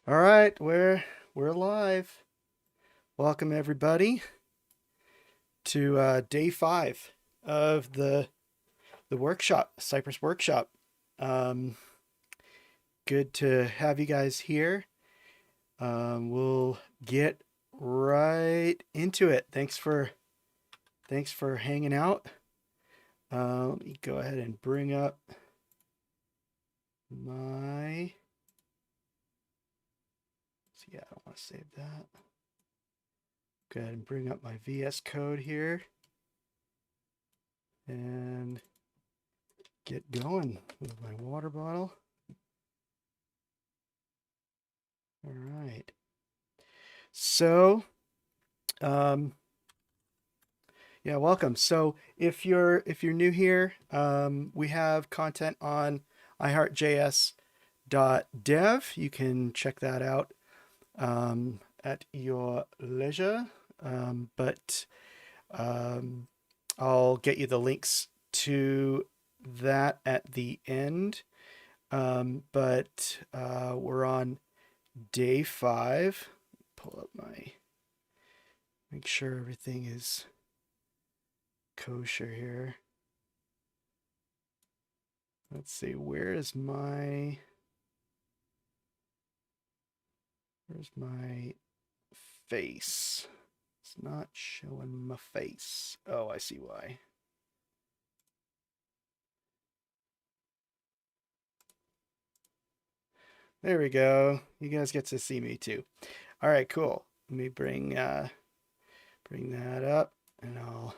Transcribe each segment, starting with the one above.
All right, we're live. Welcome everybody to day 5 of the workshop, Cypress workshop. Um, Good to have you guys here. We'll get right into it. Thanks for hanging out. Let me go ahead and bring up my. See, I don't want to save that. Go ahead and bring up my VS Code here and get going with my water bottle. All right. So, um, yeah, welcome. So, if you're new here, we have content on iHeartJS.dev. You can check that out at your leisure. But um, I'll get you the links to that at the end. But we're on day 5. Pull up make sure everything is kosher here. Let's see, where's my face? It's not showing my face. Oh, I see why. There we go. You guys get to see me too. All right, cool. Let me bring that up and I'll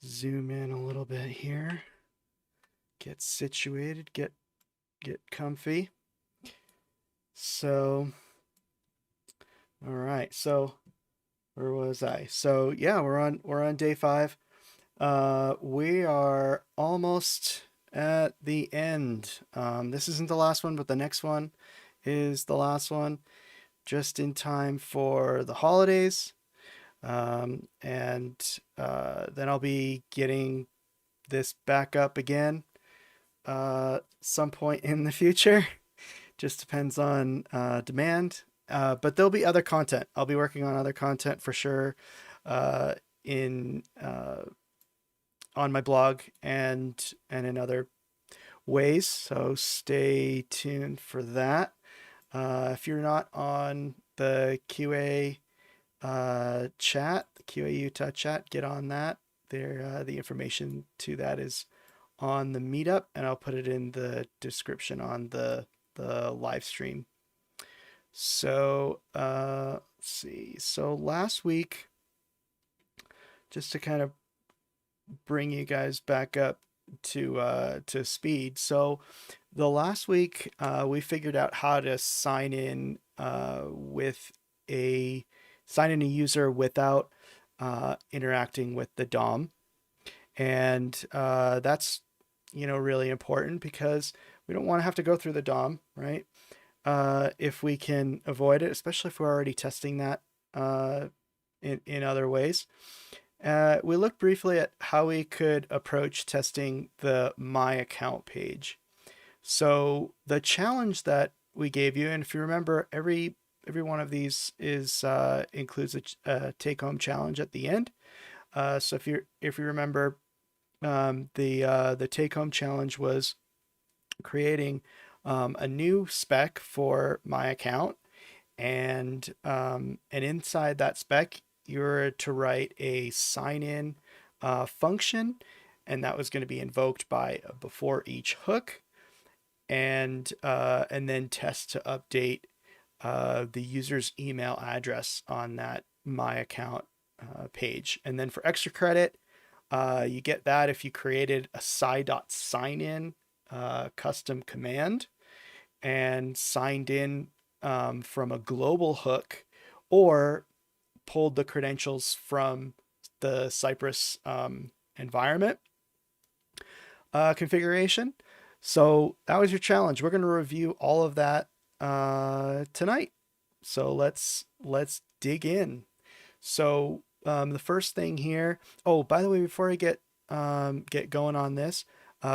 zoom in a little bit here. Get situated, get comfy. So, all right. So, where was I? So, yeah, we're on day 5. We are almost at the end. This isn't the last one, but the next one is the last one, just in time for the holidays. And then I'll be getting this back up again some point in the future. Just depends on demand. But there'll be other content. I'll be working on other content for sure in on my blog and in other ways. So stay tuned for that. If you're not on the QA chat, the QA Utah chat, get on that. There, the information to that is on the meetup, and I'll put it in the description on the live stream. So let's see. So last week, just to kind of bring you guys back up to speed. So the last week we figured out how to sign in a user without interacting with the DOM, and that's really important because we don't want to have to go through the DOM, right? If we can avoid it, especially if we're already testing that in other ways. We looked briefly at how we could approach testing the My Account page. So the challenge that we gave you, and if you remember, every one of these is includes a take-home challenge at the end. So if you remember, the take-home challenge was creating a new spec for My Account, and inside that spec, you're to write a sign in function, and that was going to be invoked by before each hook, and then test to update the user's email address on that My Account page. And then for extra credit, you get that if you created a sign.signin custom command and signed in from a global hook, or pulled the credentials from the Cypress environment configuration. So that was your challenge. We're going to review all of that tonight. So let's dig in. So the first thing here. Oh, by the way, before I get going on this,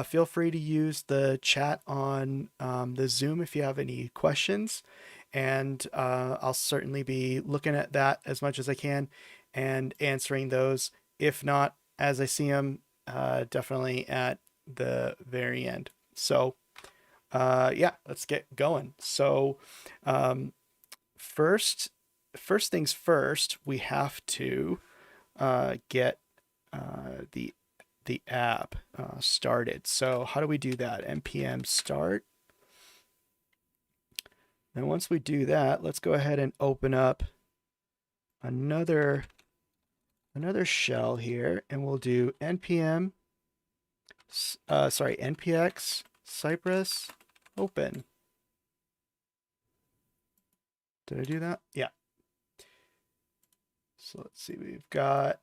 Feel free to use the chat on the Zoom if you have any questions, and I'll certainly be looking at that as much as I can and answering those. If not, as I see them, definitely at the very end. So, yeah, let's get going. So, um, first, first things first, we have to get the app started. So how do we do that? npm start. And once we do that, let's go ahead and open up another shell here, and we'll do npm npx Cypress open. Did I do that? Yeah. So let's see, we've got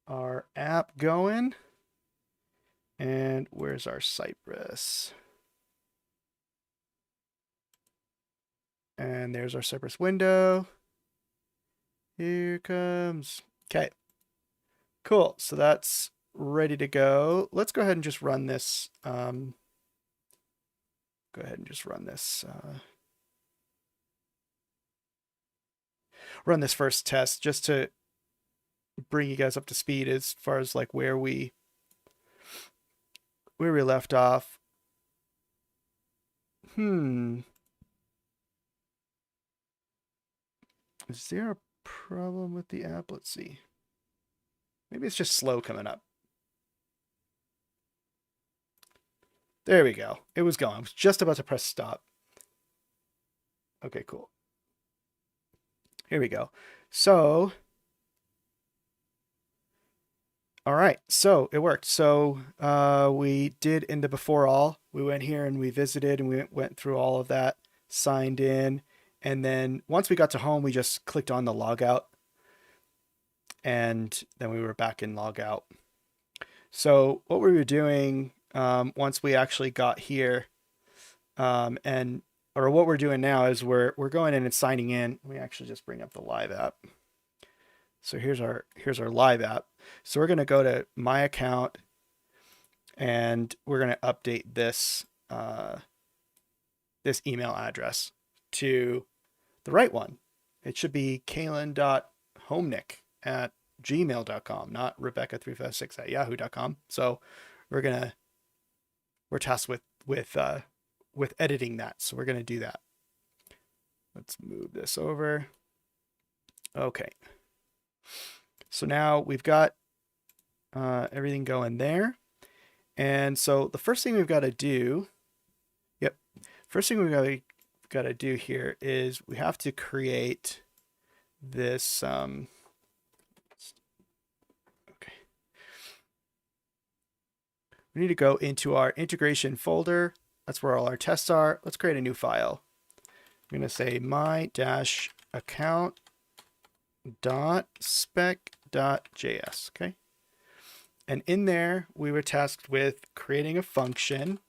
our app going. And where's our Cypress? And there's our Cypress window. Here comes. Okay. Cool. So that's ready to go. Let's go ahead and just run this. Go ahead and just run this. Run this first test just to bring you guys up to speed as far as like where we left off. Is there a problem with the app? Let's see. Maybe it's just slow coming up. There we go. It was going. I was just about to press stop. Okay, cool. Here we go. So, all right. So it worked. So we did in the before all. We went here and we visited and we went through all of that, signed in. And then once we got to home, we just clicked on the logout. And then we were back in logout. So what we were doing once we actually got here, or what we're doing now is we're going in and signing in. Let me actually just bring up the live app. So here's our live app. So we're going to go to my account, and we're going to update this this email address to the right one. It should be kalen.homenick@gmail.com, not rebecca356@yahoo.com. So we're tasked with editing that. So we're going to do that. Let's move this over. Okay. So now we've got everything going there. And so the first thing we've got to do, first thing we've got to do here is we have to create this, okay. We need to go into our integration folder. That's where all our tests are. Let's create a new file. I'm going to say my-account.spec.js, okay? And in there, we were tasked with creating a function,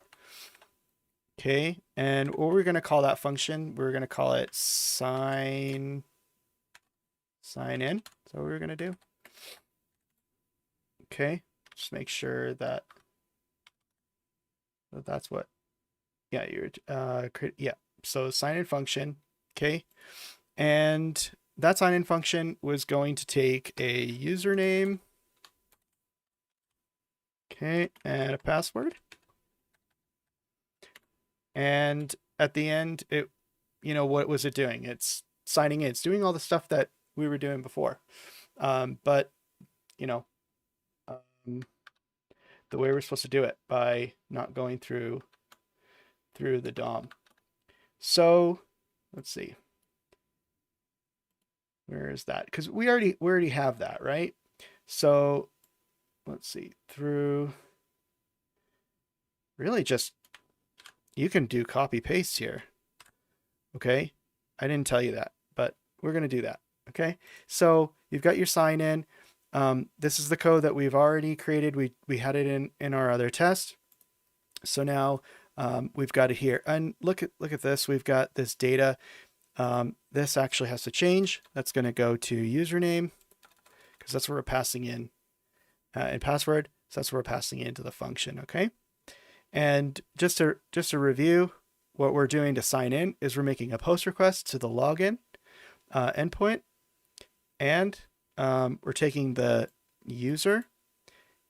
okay? And what we're going to call that function, we're going to call it sign in. So what we're going to do. Okay, just make sure that that's what, yeah, you're, yeah. So sign in function, okay? And that sign in function was going to take a username, okay, and a password. And at the end, it, what was it doing? It's signing in. It's doing all the stuff that we were doing before. But, the way we're supposed to do it by not going through the DOM. So let's see. Where is that? Because we already have that, right? So let's see, through really just, you can do copy paste here. Okay. I didn't tell you that, but we're going to do that. Okay. So you've got your sign in. This is the code that we've already created. We had it in our other test. So now we've got it here, and look at this. We've got this data. This actually has to change. That's going to go to username because that's what we're passing in, and password. So that's what we're passing into the function, okay? And just to review, what we're doing to sign in is we're making a post request to the login endpoint, and we're taking the user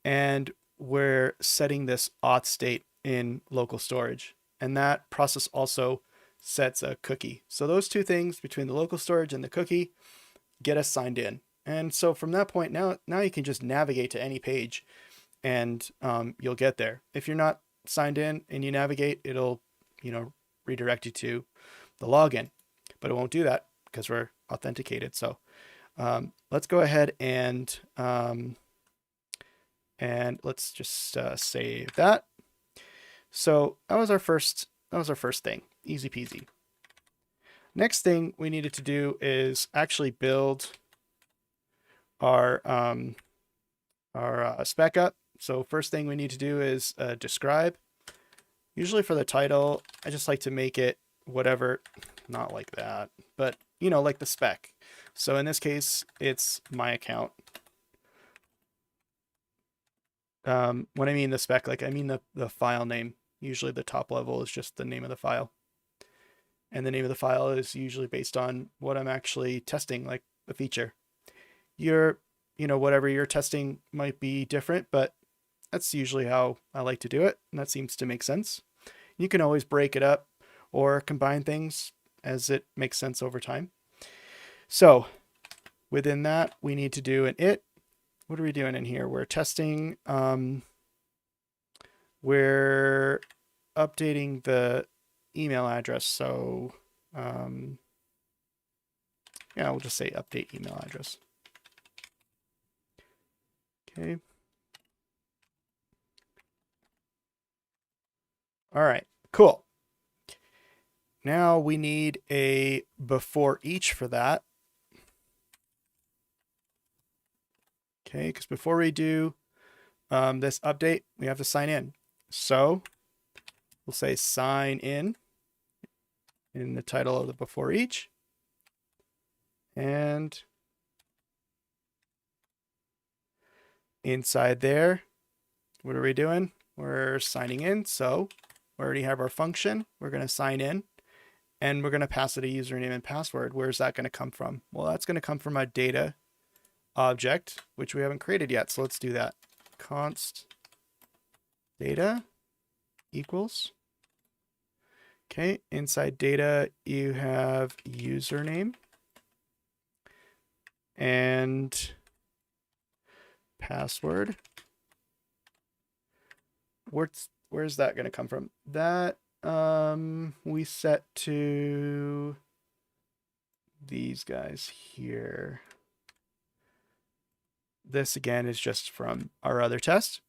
and we're setting this auth state in local storage. And that process also sets a cookie. So those two things between the local storage and the cookie get us signed in. And so from that point, now you can just navigate to any page and you'll get there. If you're not signed in and you navigate, it'll, redirect you to the login, but it won't do that because we're authenticated. So let's go ahead and let's just save that. So that was our first thing, easy peasy. Next thing we needed to do is actually build our spec up. So first thing we need to do is describe. Usually for the title, I just like to make it whatever, not like that, but like the spec. So in this case, it's my account. When I mean the spec, I mean the file name. Usually the top level is just the name of the file. And the name of the file is usually based on what I'm actually testing, like the feature. Whatever you're testing might be different, but that's usually how I like to do it, and that seems to make sense. You can always break it up or combine things as it makes sense over time. So within that, we need to do an it. What are we doing in here? We're testing, we're updating the email address. So yeah, we'll just say update email address. Okay. All right, cool. Now we need a before each for that. Okay, because before we do this update, we have to sign in. So we'll say sign in the title of the before each. And inside there, what are we doing? We're signing in. So we already have our function. We're going to sign in and we're going to pass it a username and password. Where's that going to come from? Well, that's going to come from a data object, which we haven't created yet. So let's do that. Const data equals. Okay, inside data, you have username and password. Where's that going to come from? That we set to these guys here. This again is just from our other test.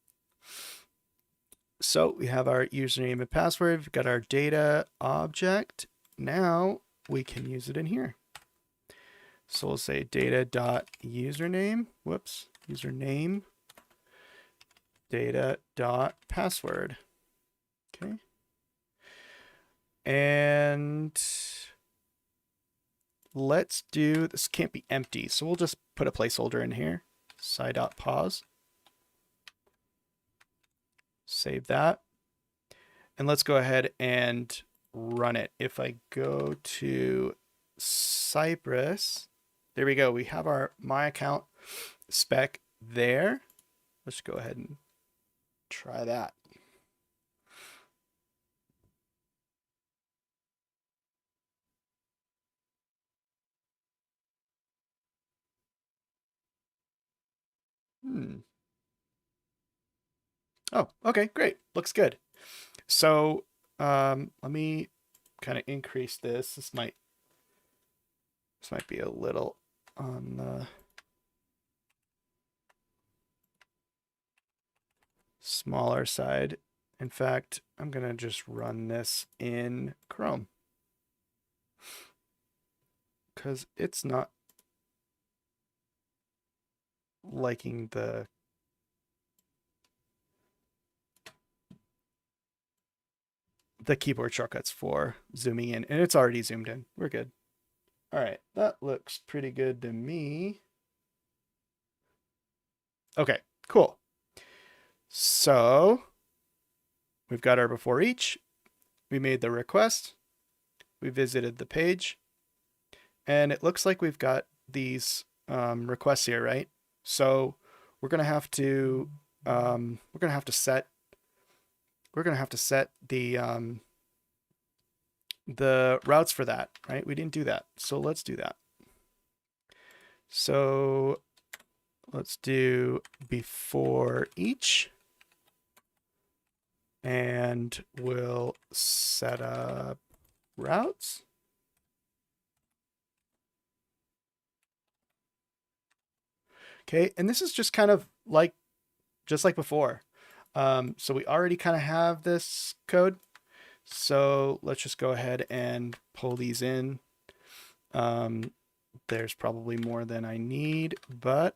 So we have our username and password. We've got our data object. Now we can use it in here. So we'll say data.username, username, data.password. Okay. And let's do, this can't be empty, so we'll just put a placeholder in here. Sci.pause. Save that. And let's go ahead and run it. If I go to Cypress, there we go. We have our my account spec there. Let's go ahead and try that. Oh, okay, great. Looks good. So let me kind of increase this. This might be a little on the smaller side. In fact, I'm going to just run this in Chrome because it's not liking the keyboard shortcuts for zooming in, and it's already zoomed in. We're good. All right, that looks pretty good to me. Okay, cool. So we've got our before each. We made the request. We visited the page. And it looks like we've got these requests here, right? So we're gonna have to we're gonna have to set the routes for that, right? We didn't do that, so let's do that. So let's do before each, and we'll set up routes. Okay, and this is just kind of like just like before. So we already kind of have this code. So let's just go ahead and pull these in. There's probably more than I need, but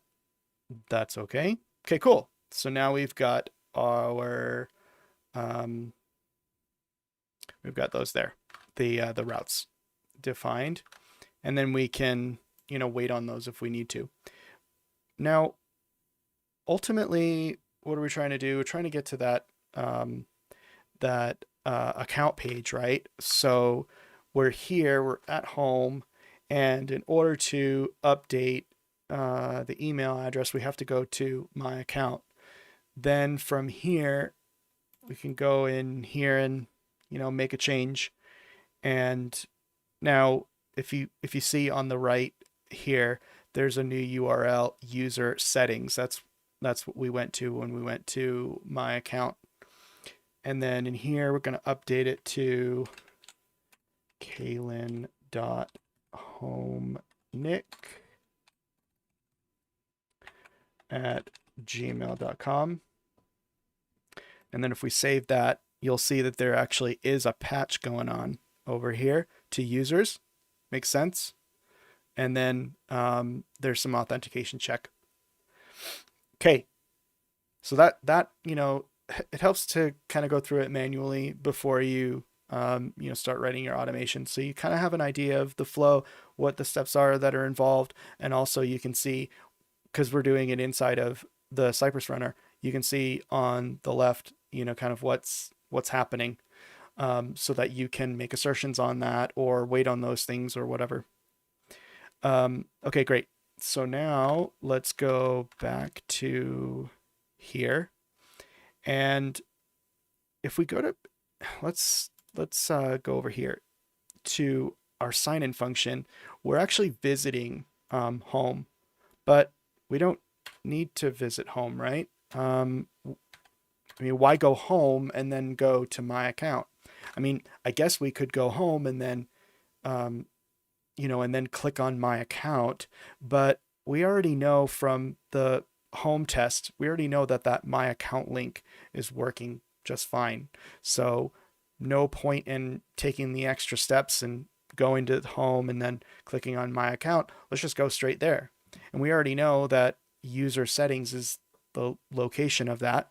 that's okay. Okay, cool. So now we've got we've got those there, the routes defined, and then we can wait on those if we need to. Now, ultimately, what are we trying to do? We're trying to get to that account page, right? So we're here, we're at home, and in order to update the email address, we have to go to my account. Then from here, we can go in here and make a change. And now, if you see on the right here, there's a new URL, user settings. That's what we went to when we went to my account. And then in here, we're going to update it to kaylin.homenick@gmail.com. And then if we save that, you'll see that there actually is a patch going on over here to users. Makes sense? And then there's some authentication check. Okay. So that it helps to kind of go through it manually before you start writing your automation. So you kind of have an idea of the flow, what the steps are that are involved, and also you can see, because we're doing it inside of the Cypress runner, you can see on the left, kind of what's happening, so that you can make assertions on that or wait on those things or whatever. Okay, great. So now let's go back to here, and if we go to, let's go over here to our sign-in function. We're actually visiting home, but we don't need to visit home, right? I mean, why go home and then go to my account? I mean, I guess we could go home and then, and then click on my account, but we already know from the home test, we already know that my account link is working just fine. So no point in taking the extra steps and going to home and then clicking on my account. Let's just go straight there. And we already know that user settings is the location of that.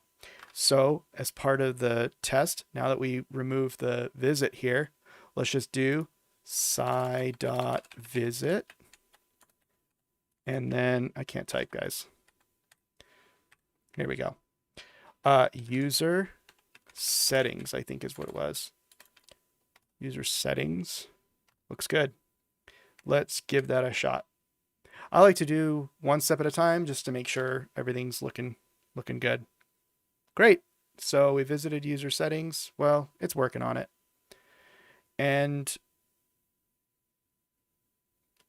So as part of the test, now that we remove the visit here, let's just do sci.visit. And then I can't type, guys. Here we go. User settings, I think is what it was. User settings. Looks good. Let's give that a shot. I like to do one step at a time just to make sure everything's looking good. Great. So we visited user settings. Well, it's working on it. And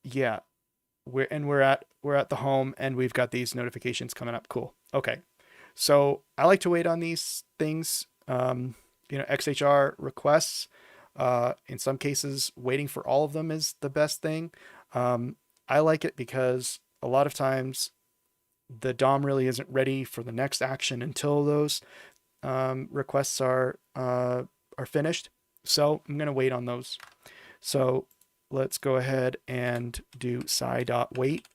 yeah, we're at the home, and we've got these notifications coming up. Cool. Okay. So I like to wait on these things. XHR requests. In some cases, waiting for all of them is the best thing. I like it because a lot of times the DOM really isn't ready for the next action until those requests are finished. So I'm going to wait on those. So let's go ahead and do sci.wait.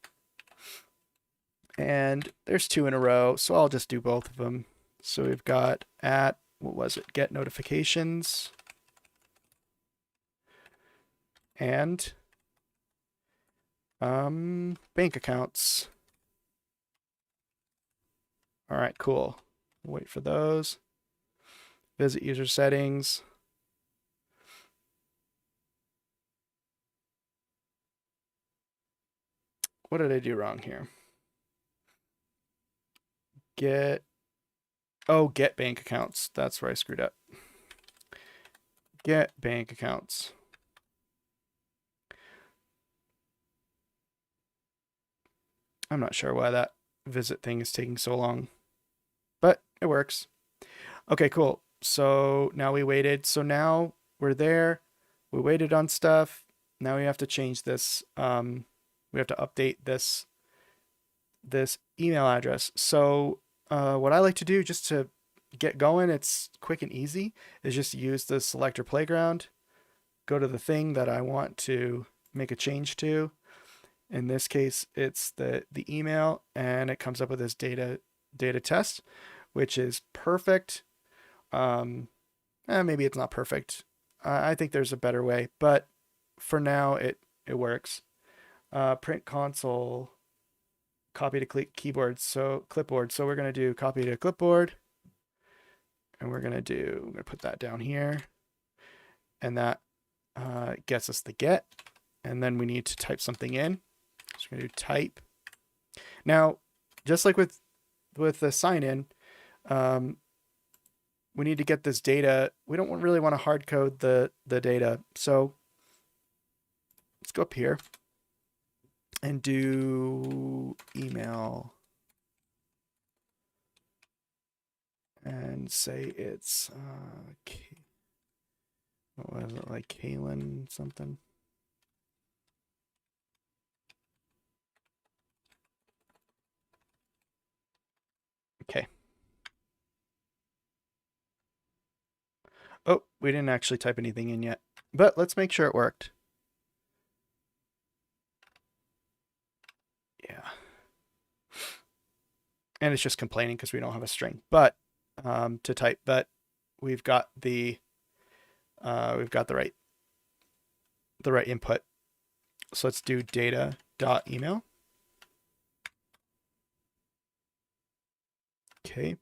And there's 2 in a row, so I'll just do both of them. So we've got at, what was it, get notifications, and bank accounts. All right, cool. Wait for those. Visit user settings. What did I do wrong here? Get bank accounts. That's where I screwed up. Get bank accounts. I'm not sure why that visit thing is taking so long, but it works. Okay, cool. So now we waited. So now we're there. We waited on stuff. Now we have to change this. We have to update this email address. So what I like to do just to get going, it's quick and easy, is just use the selector playground, go to the thing that I want to make a change to. In this case, it's the email, and it comes up with this data test, which is perfect. Maybe it's not perfect. I think there's a better way, but for now it works. Print console, copy to keyboard, so clipboard. So we're gonna do copy to clipboard, and we're gonna put that down here, and that gets us the get, and then we need to type something in. So we're gonna do type. Now, just like with the sign in, we need to get this data. We don't really want to hard code the data. So let's go up here and do email and say it's what was it, like Kalen something? Okay. Oh, we didn't actually type anything in yet, but let's make sure it worked. Yeah. And it's just complaining because we don't have a string, but to type, but we've got the right input. So let's do data.email. Okay.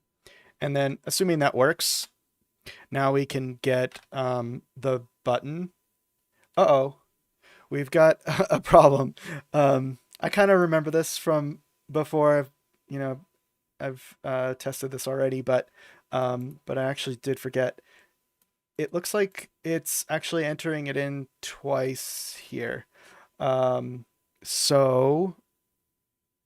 And then assuming that works, now we can get the button. Uh-oh, we've got a problem. I kind of remember this from before. I've tested this already, but I actually did forget. It looks like it's actually entering it in twice here. So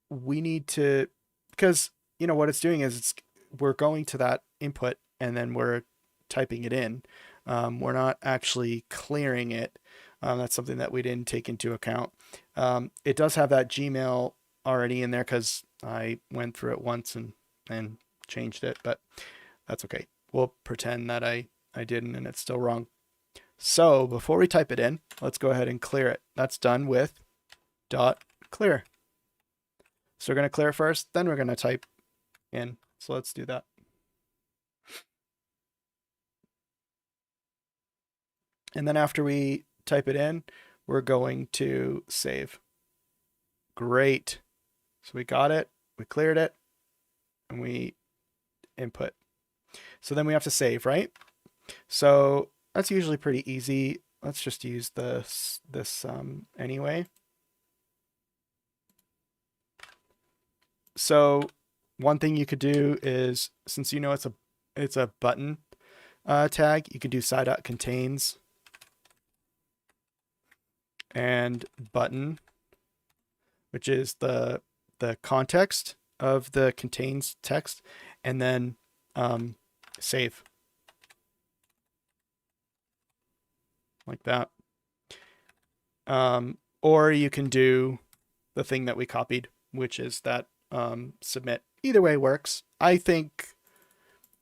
we need to, because what it's doing is we're going to that input and then we're typing it in. We're not actually clearing it. That's something that we didn't take into account. It does have that Gmail already in there because I went through it once and changed it, but that's okay. We'll pretend that I didn't and it's still wrong. So before we type it in, let's go ahead and clear it. That's done with .clear. So we're going to clear first, then we're going to type in. So let's do that. And then after we type it in, we're going to save. Great. So we got it, we cleared it, and we input. So then we have to save, right? So that's usually pretty easy. Let's just use this anyway. So one thing you could do is, since it's a button tag, you could do sci.contains and button, which is the context of the contains text, and then save like that. Or you can do the thing that we copied, which is that submit. Either way works. I think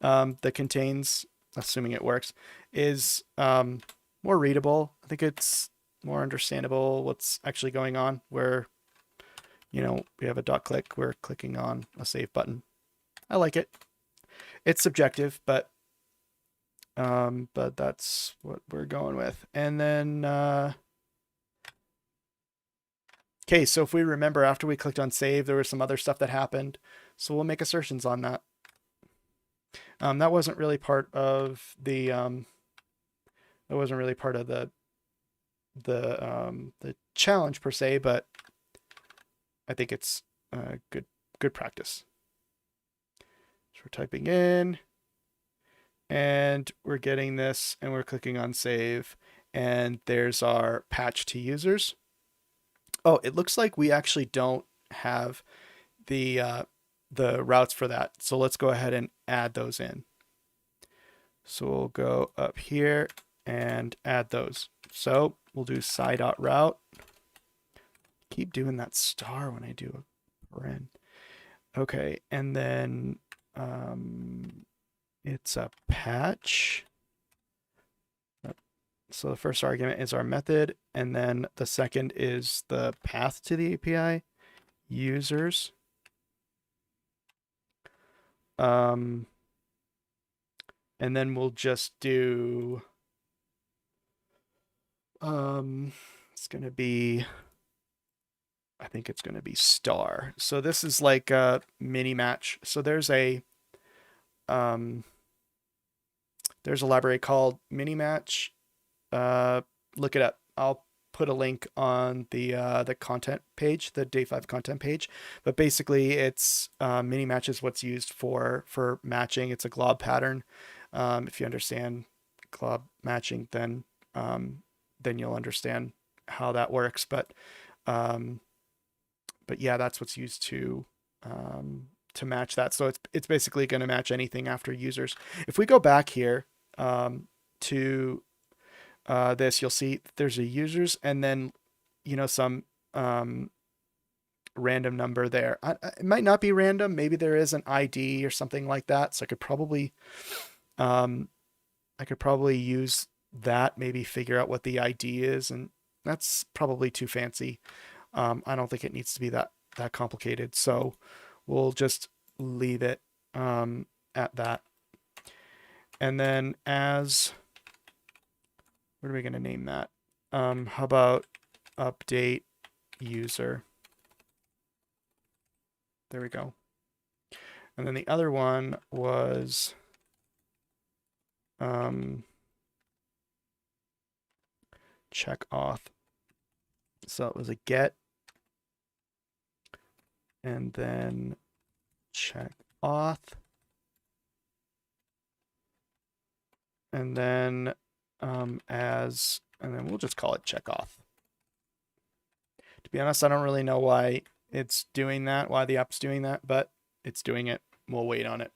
the contains, assuming it works, is more readable. I think it's more understandable what's actually going on, where we have a .click, we're clicking on a save button. I like it. It's subjective, but that's what we're going with. And then okay, so if we remember, after we clicked on save, there was some other stuff that happened. So we'll make assertions on that. That wasn't really part of that wasn't really part of the challenge per se, but I think it's good practice. So we're typing in, and we're getting this, and we're clicking on save, and there's our patch to users. Oh, it looks like we actually don't have the routes for that. So let's go ahead and add those in. So we'll go up here and add those. So we'll do sci.route. Keep doing that star when I do a paren. Okay, and then it's a patch. So the first argument is our method, and then the second is the path to the API, users. And then we'll just do it's gonna be, I think it's gonna be star. So this is like a mini match. So there's a library called mini match. Look it up. I'll put a link on the content page, the day 5 content page. But basically, it's mini match is what's used for matching. It's a glob pattern. If you understand glob matching, then you'll understand how that works. But yeah, that's what's used to match that. So it's basically going to match anything after users. If we go back here to this, you'll see there's a users and then some random number there. It might not be random. Maybe there is an ID or something like that. So I could probably use that, maybe figure out what the ID is, and that's probably too fancy. I don't think it needs to be that complicated. So we'll just leave it at that. And then as, what are we going to name that? How about update user? There we go. And then the other one was check auth. So it was a get and then check auth. And then and then we'll just call it check auth. To be honest, I don't really know why it's doing that, why the app's doing that, but it's doing it. We'll wait on it.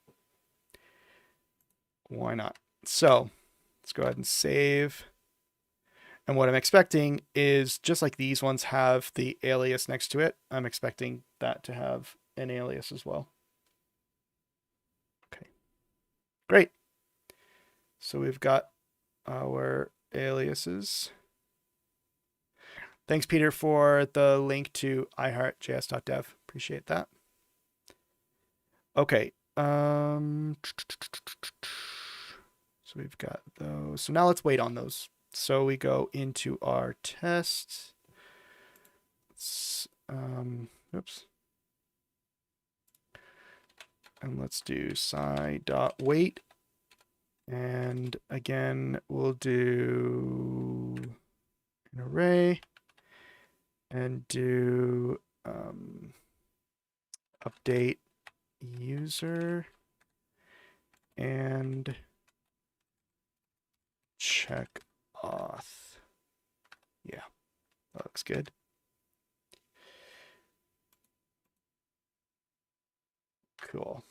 Why not? So let's go ahead and save. And what I'm expecting is, just like these ones have the alias next to it, I'm expecting that to have an alias as well. Okay, great. So we've got our aliases. Thanks, Peter, for the link to iheartjs.dev. Appreciate that. Okay. So we've got those. So now let's wait on those. So we go into our test. Oops. And let's do sci.wait. And again, we'll do an array and do update user and check auth. Yeah, that looks good. Cool.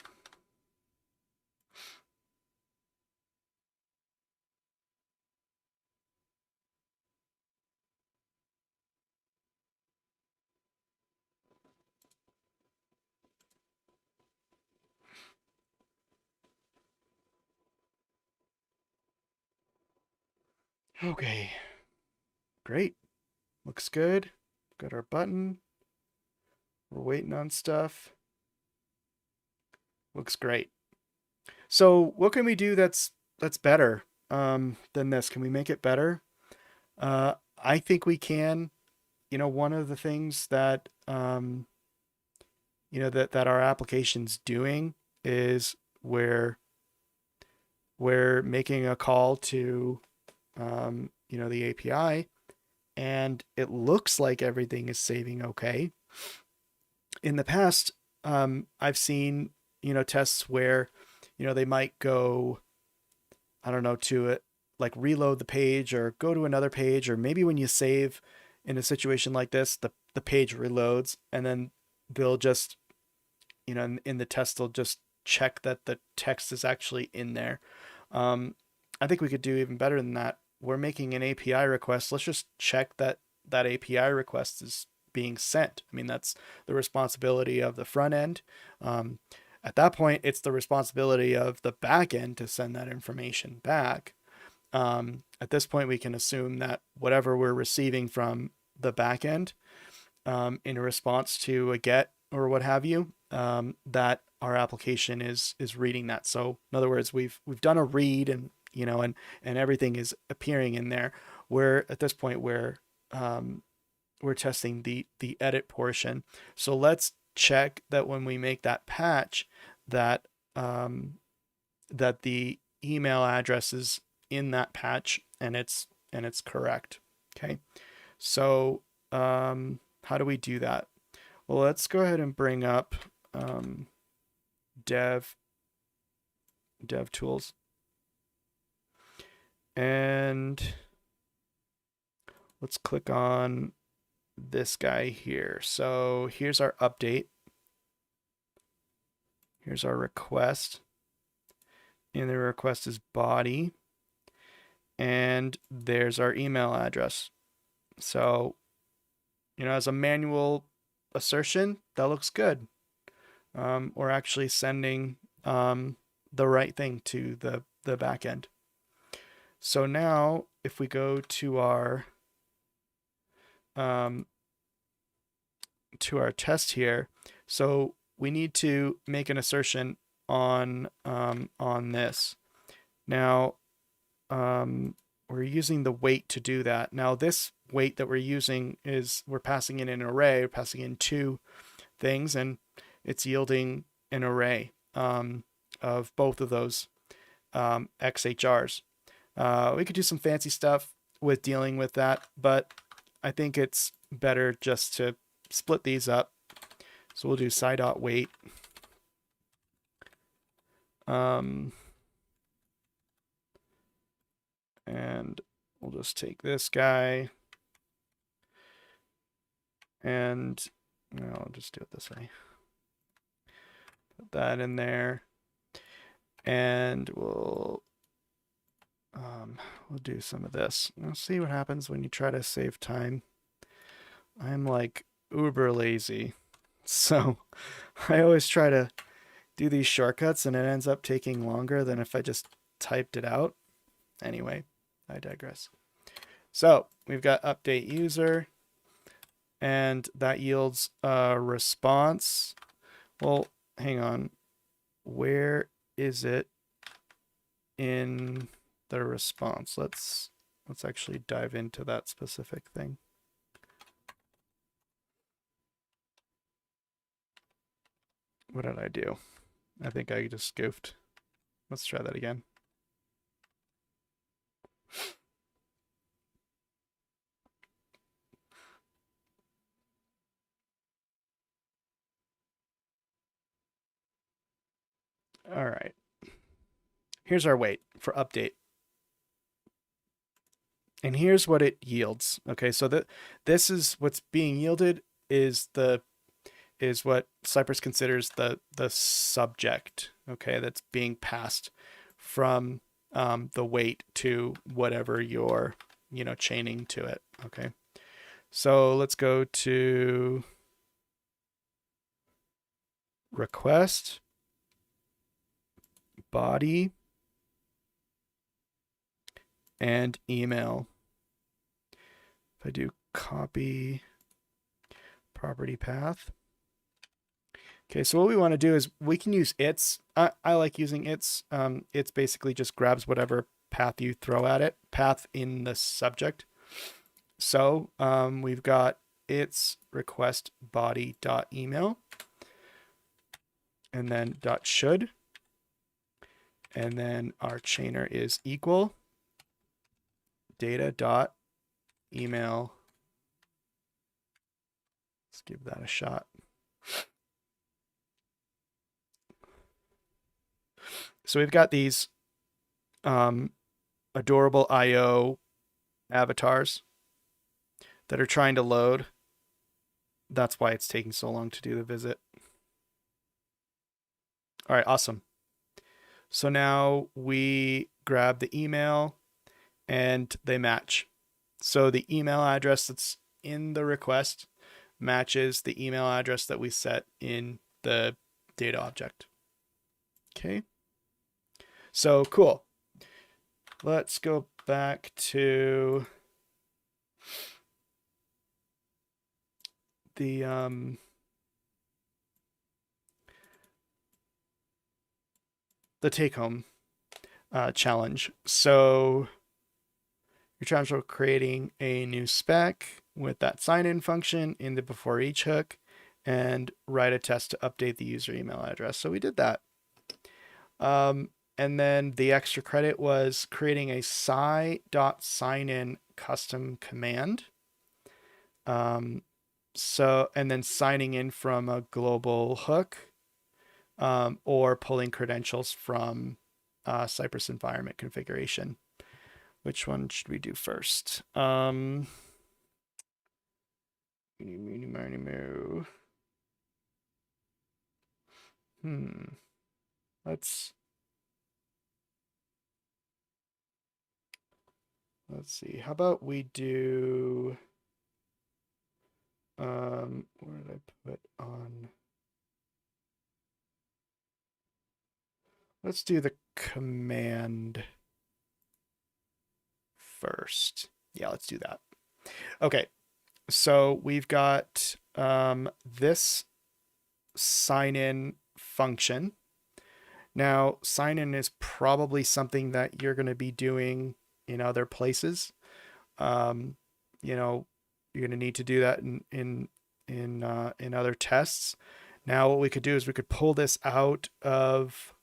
Okay, great. Looks good. Got our button. We're waiting on stuff. Looks great. So what can we do that's better than this? Can we make it better? I think we can. One of the things that that our application's doing is we're we're making a call to, the API, and it looks like everything is saving okay. In the past, I've seen, tests where, they might go, I don't know, to it, like reload the page or go to another page, or maybe when you save in a situation like this, the page reloads and then they'll just, in the test, they'll just check that the text is actually in there. Um, I think we could do even better than that. We're making an API request. Let's just check that that API request is being sent. I mean, that's the responsibility of the front end. Um, at that point, it's the responsibility of the back end to send that information back. At this point, we can assume that whatever we're receiving from the back end, in response to a get or what have you, that our application is reading that. So in other words, we've done a read, and and everything is appearing in there. We're at this point where, we're testing the edit portion. So let's check that when we make that patch, that that the email address is in that patch, and it's correct. Okay. So how do we do that? Well, let's go ahead and bring up dev tools, and let's click on this guy here. So here's our update. Here's our request. And the request is body. And there's our email address. So, as a manual assertion, that looks good. We're actually sending the right thing to the back end. So now, if we go to our test here, so we need to make an assertion on this. Now, we're using the weight to do that. Now, this weight that we're using is we're passing in an array, we're passing in two things, and it's yielding an array of both of those XHRs. We could do some fancy stuff with dealing with that, but I think it's better just to split these up. So we'll do sci.weight. And we'll just take this guy, and I'll just do it this way. Put that in there, and we'll do some of this. We'll see what happens when you try to save time. I'm like uber lazy, so I always try to do these shortcuts, and it ends up taking longer than if I just typed it out. Anyway, I digress. So we've got update user, and that yields a response. Well, hang on. Where is it in the response? Let's actually dive into that specific thing. What did I do? I think I just goofed. Let's try that again. All right. Here's our weight for update. And here's what it yields. Okay, so this is what's being yielded is what Cypress considers the subject, okay, that's being passed from the weight to whatever you're chaining to it. Okay, so let's go to request body and email. If I do copy property path. Okay, so what we want to do is we can use its. I like using its. It's basically just grabs whatever path you throw at it, path in the subject. So we've got its request body dot email, and then dot should, And then our chainer is equal data dot email. Let's give that a shot. So we've got these adorable IO avatars that are trying to load. That's why it's taking so long to do the visit. All right, awesome. So now we grab the email and they match. So the email address that's in the request matches the email address that we set in the data object. Okay. So cool. Let's go back to the take home challenge. So you're charged with creating a new spec with that sign in function in the before each hook and write a test to update the user email address. So we did that. And then the extra credit was creating a sci.signin custom command. So, and then signing in from a global hook, or pulling credentials from Cypress environment configuration. Which one should we do first? Let's see. How about we do where did I put on? Let's do the command first. Yeah, let's do that. Okay. So we've got this sign in function. Now, sign in is probably something that you're going to be doing in other places. You know, you're going to need to do that in other tests. Now, what we could do is we could pull this out of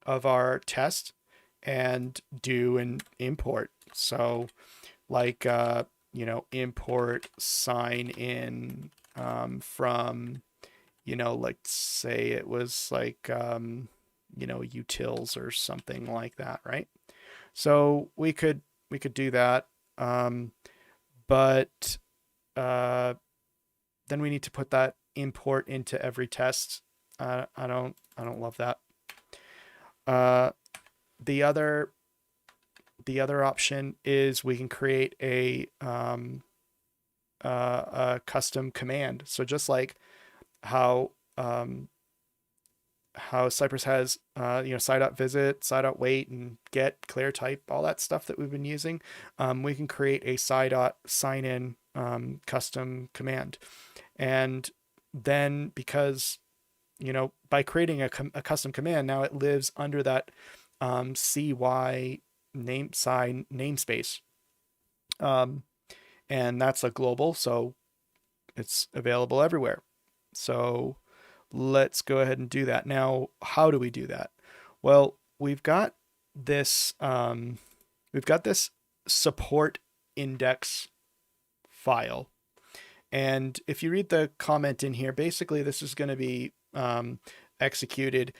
our test and do an import. So, like import sign in from, like say it was like utils or something like that, right? So we could do that, but then we need to put that import into every test. I don't love that. The other option is we can create a custom command. So just like how Cypress has sci.visit, sci.wait, and get, clear type, all that stuff that we've been using, we can create a sci.signin custom command. And then because by creating a custom command, now it lives under that cy namespace, and that's a global, so it's available everywhere. So let's go ahead and do that. Now, how do we do that? Well, we've got this support index file. And if you read the comment in here, basically this is going to be executed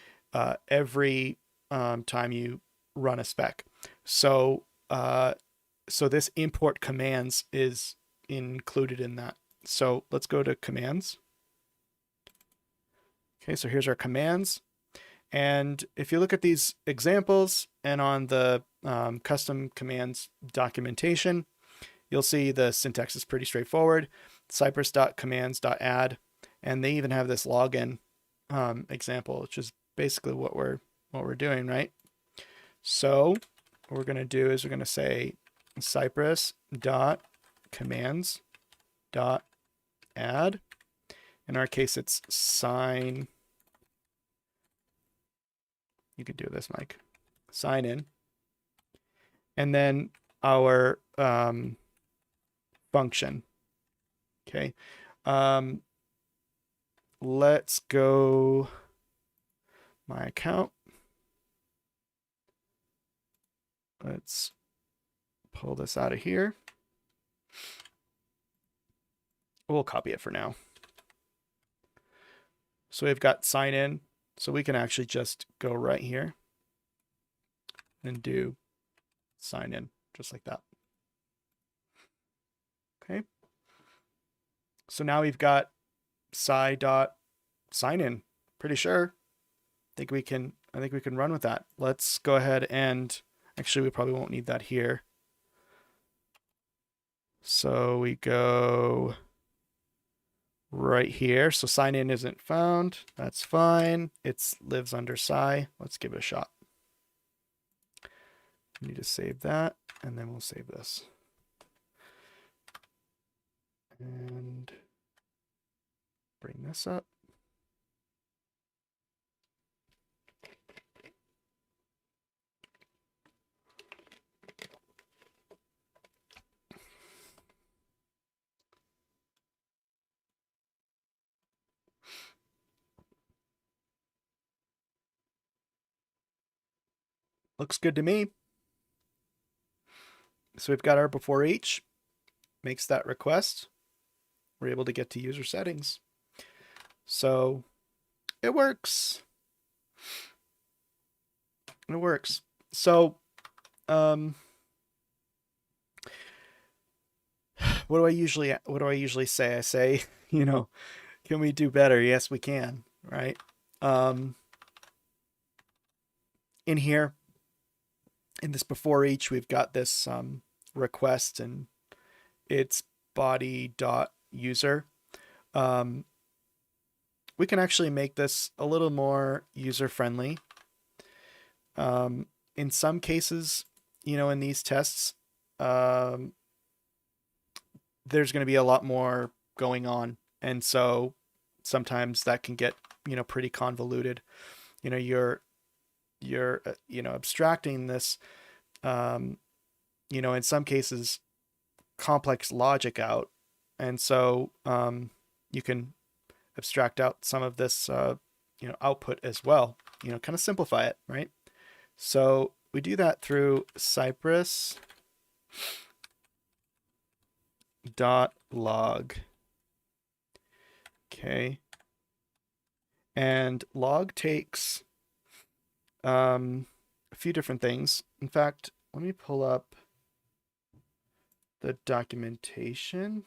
every time you run a spec. So this import commands is included in that. So let's go to commands. Okay, so here's our commands. And if you look at these examples and on the custom commands documentation, you'll see the syntax is pretty straightforward. Cypress.commands.add, and they even have this login example, which is basically what we're doing, right? So what we're going to do is we're going to say Cypress.commands.add. In our case, it's sign. You could do this, Mike. Sign in. And then our function. Okay. Let's go my account. Let's pull this out of here. We'll copy it for now. So we've got sign in. So we can actually just go right here and do sign in just like that. Okay. So now we've got sign in. Pretty sure. I think we can run with that. Let's go ahead and actually we probably won't need that here. So we go right here. So sign in isn't found. That's fine. It lives under Sci. Let's give it a shot. We need to save that, and then we'll save this. And bring this up. Looks good to me. So we've got our before each, makes that request. We're able to get to user settings. So it works. It works. So what do I usually say? I say, can we do better? Yes, we can, right? In here, in this before each, we've got this request and it's body.user. We can actually make this a little more user-friendly. In some cases, in these tests, there's going to be a lot more going on. And so sometimes that can get, pretty convoluted. You're abstracting this, in some cases, complex logic out. And so you can abstract out some of this, output as well, kind of simplify it, right? So we do that through Cypress .log. Okay. And log takes a few different things. In fact, let me pull up the documentation.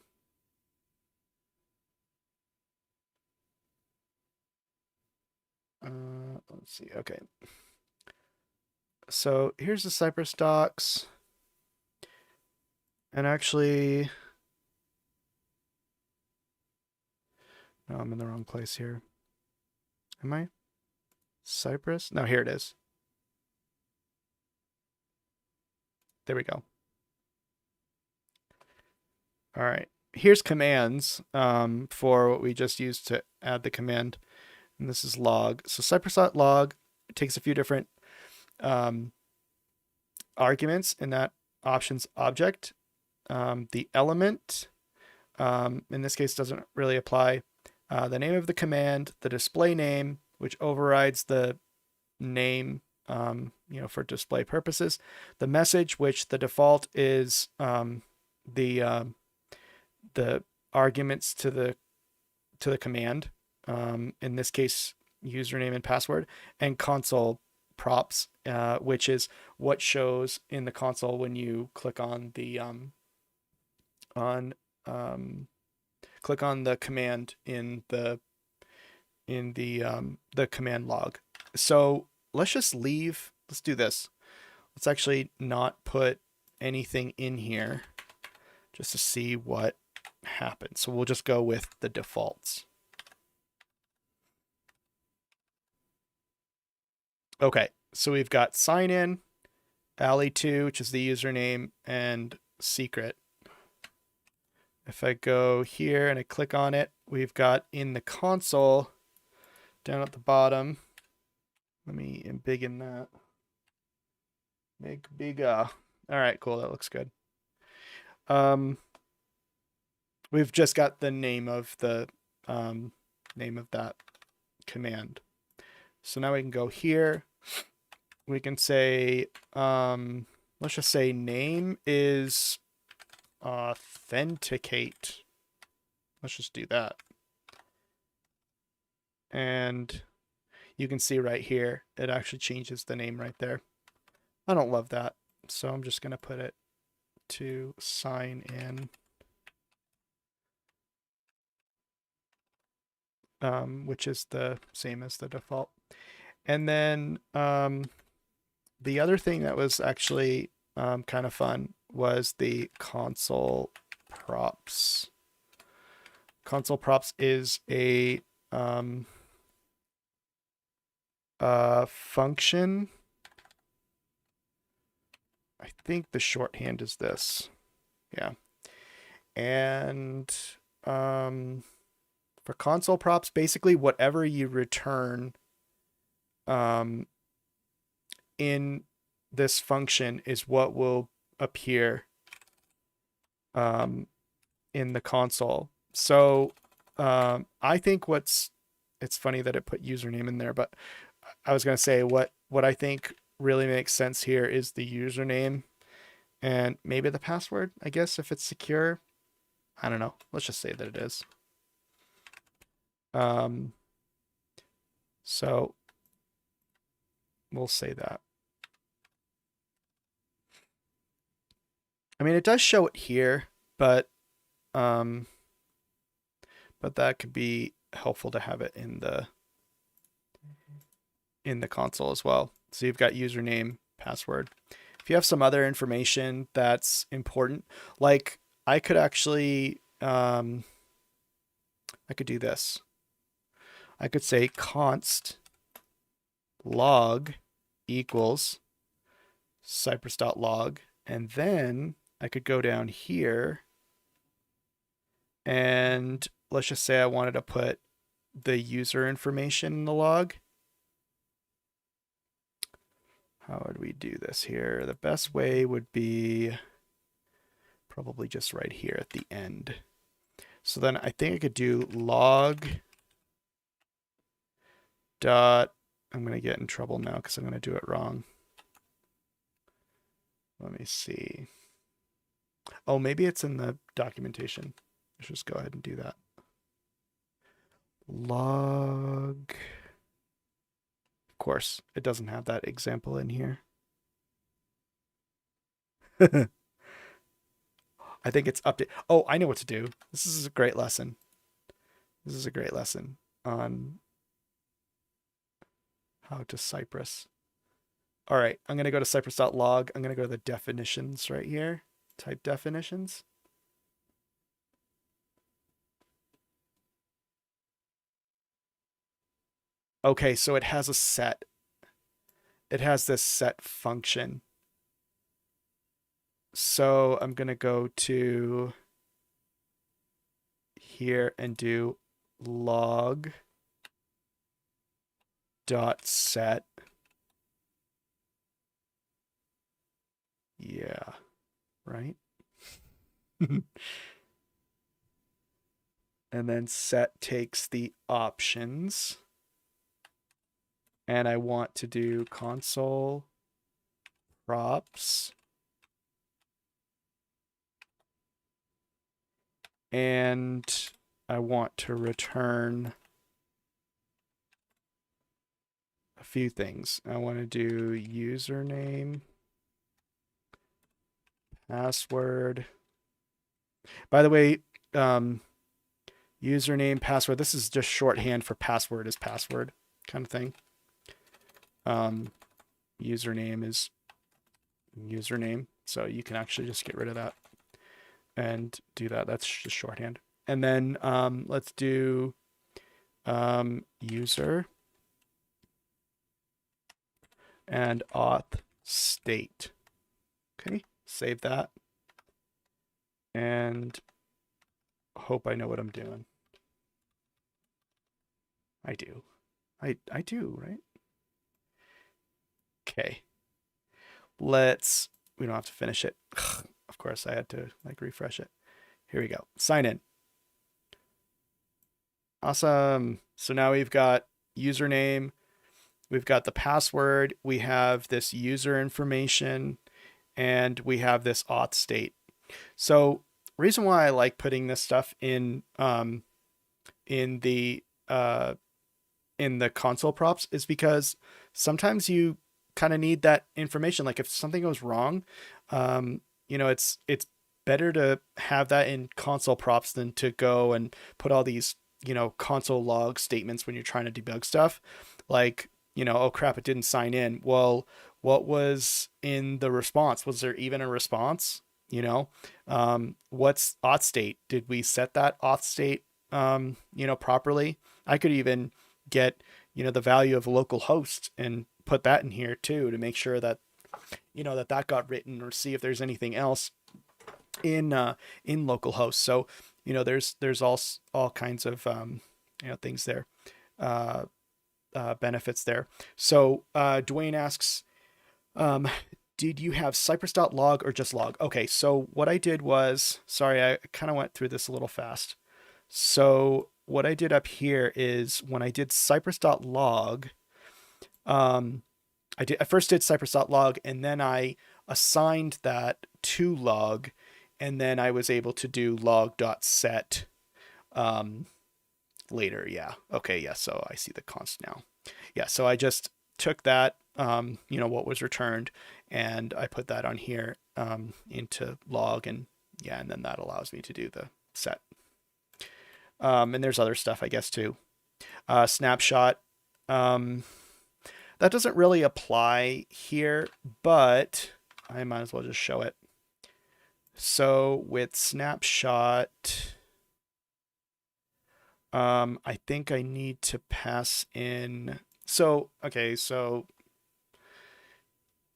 Let's see. Okay. So here's the Cypress docs. And actually, no, I'm in the wrong place here. Am I? Cypress? No, here it is. There we go. All right. Here's commands for what we just used to add the command. And this is log. So cypress.log takes a few different arguments in that options object. The element, in this case, doesn't really apply. The name of the command, the display name, which overrides the name, for display purposes. The message, which the default is the arguments to the command. In this case, username and password, and console props, which is what shows in the console when you click on the click on the command in the command log. So let's just leave. Let's do this. Let's actually not put anything in here just to see what happens. So we'll just go with the defaults. Okay, so we've got sign in, Ali2, which is the username, and secret. If I go here and I click on it, we've got in the console down at the bottom. Let me embiggen that. Make bigger. All right, cool. That looks good. We've just got the name of the name of that command. So now we can go here. We can say let's just say name is authenticate. Let's just do that. And you can see right here, it actually changes the name right there. I don't love that. So I'm just going to put it to sign in. Which is the same as the default. And then the other thing that was actually kind of fun was the console props. Console props is a function. I think the shorthand is this. Yeah. And for console props, basically whatever you return in this function is what will appear in the console. So I think it's funny that it put username in there, but I was going to say what I think really makes sense here is the username and maybe the password, I guess, if it's secure. I don't know. Let's just say that it is. So we'll say that. I mean, it does show it here, but that could be helpful to have it in the console as well. So you've got username, password. If you have some other information that's important, like I could actually, I could do this. I could say const log equals cypress.log, and then I could go down here and let's just say I wanted to put the user information in the log. How would we do this here? The best way would be probably just right here at the end. So then I think I could do log dot, I'm going to get in trouble now because I'm going to do it wrong. Let me see. Oh, maybe it's in the documentation. Let's just go ahead and do that. Log. Of course, it doesn't have that example in here. I think it's update. Oh, I know what to do. This is a great lesson. This is a great lesson on how to Cypress. All right, I'm going to go to cypress.log. I'm going to go to the definitions right here. Type definitions. Okay, so it has a set. It has this set function. So I'm going to go to here and do log dot set. Yeah, right? And then set takes the options. And I want to do console props. And I want to return a few things. I want to do username, password. By the way, username, password, this is just shorthand for password is password kind of thing. Username is username. So you can actually just get rid of that and do that. That's just shorthand. And then let's do user and auth state. Okay, save that. And hope I know what I'm doing. I do. I do, right? Okay. We don't have to finish it. Of course, I had to refresh it. Here we go. Sign in. Awesome. So now we've got username. We've got the password. We have this user information. and we have this auth state. So reason why I like putting this stuff in the in the console props is because sometimes you kind of need that information. Like if something goes wrong, it's better to have that in console props than to go and put all these console log statements when you're trying to debug stuff. Like oh crap, it didn't sign in. Well, what was in the response? Was there even a response? What's auth state? Did we set that auth state properly? I could even get the value of local host and put that in here too to make sure that that got written, or see if there's anything else in localhost. So there's all kinds of things there, uh, benefits there. So Dwayne asks, um, did you have cypress.log or just log? Okay, so what I did was, sorry, I kind of went through this a little fast. So what I did up here is when I did cypress.log, I first did cypress.log, and then I assigned that to log, and then I was able to do log.set later. Yeah. Okay. Yeah. So I see the const now. Yeah. So I just took that, what was returned, and I put that on here into log, and yeah, and then that allows me to do the set. And there's other stuff, I guess, too. Snapshot. That doesn't really apply here, but I might as well just show it. So with snapshot, I think I need to pass in. So, okay, so,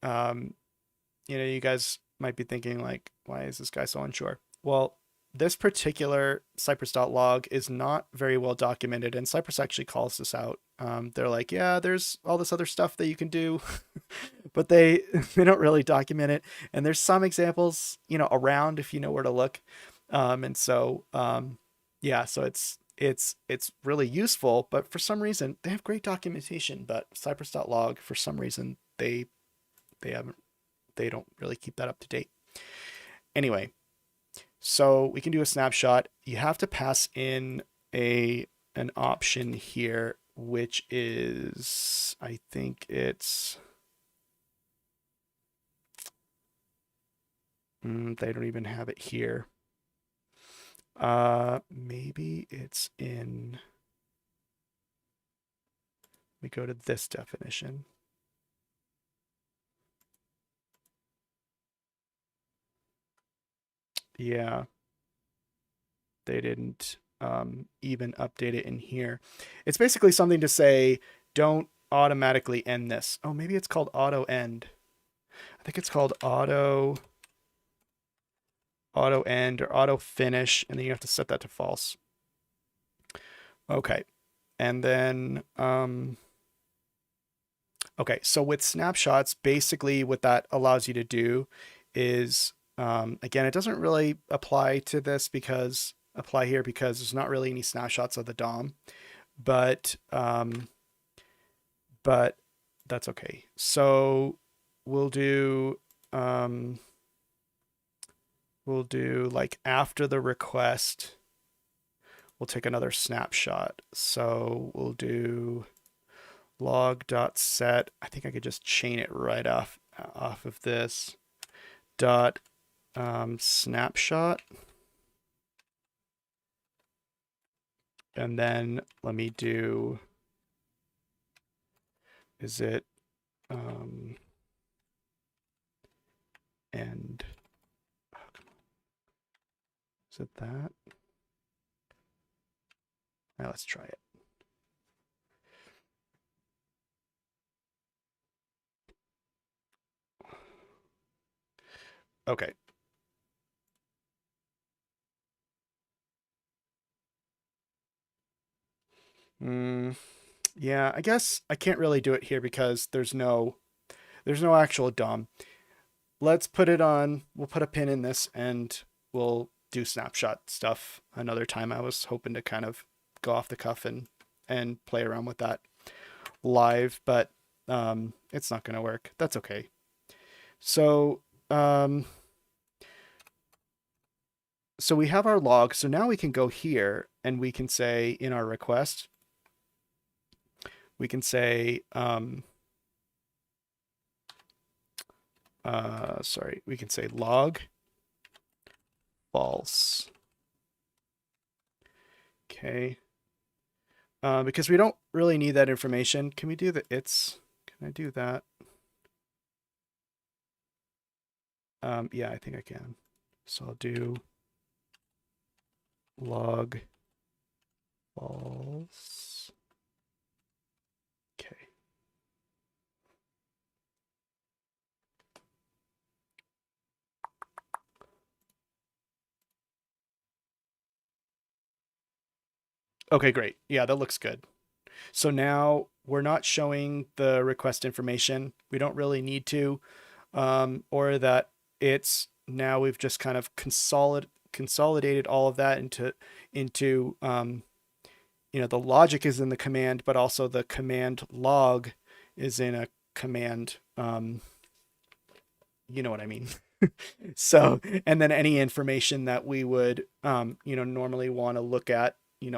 you guys might be thinking like, why is this guy so unsure? Well, this particular Cypress.log is not very well documented, and Cypress actually calls this out. They're like, yeah, there's all this other stuff that you can do, but they don't really document it. And there's some examples, around if you know where to look. And so, yeah, so it's really useful, but for some reason they have great documentation, but Cypress.log, for some reason, they don't really keep that up to date. Anyway, so we can do a snapshot. You have to pass in an option here, which is, I think it's, they don't even have it here. Maybe it's in, we go to this definition. Yeah, they didn't even update it in here. It's basically something to say, don't automatically end this. Oh, maybe it's called auto end. I think it's called auto end or auto finish, and then you have to set that to false. Okay. And then, okay, so with snapshots, basically what that allows you to do is, again, it doesn't really apply to this apply here because there's not really any snapshots of the DOM, but that's okay. So we'll do like after the request, we'll take another snapshot. So we'll do log.set. I think I could just chain it right off of this dot snapshot. And then let me do, is it end? Oh, come on. Is it that? Now let's try it. Okay. Yeah, I guess I can't really do it here because there's no actual DOM. Let's put it on, we'll put a pin in this, and we'll do snapshot stuff another time. I was hoping to kind of go off the cuff and play around with that live, but it's not going to work. That's okay. So um, so we have our log. So now we can go here and we can say in our request, we can say, sorry, we can say log false. Okay. Because we don't really need that information. Can we do the it's? Can I do that? Yeah, I think I can. So I'll do log false. Okay. Okay, great. Yeah, that looks good. So now we're not showing the request information. We don't really need to, or that it's now we've just kind of consolidated all of that into the logic is in the command, but also the command log is in a command. You know what I mean? So, and then any information that we would, normally want to look at,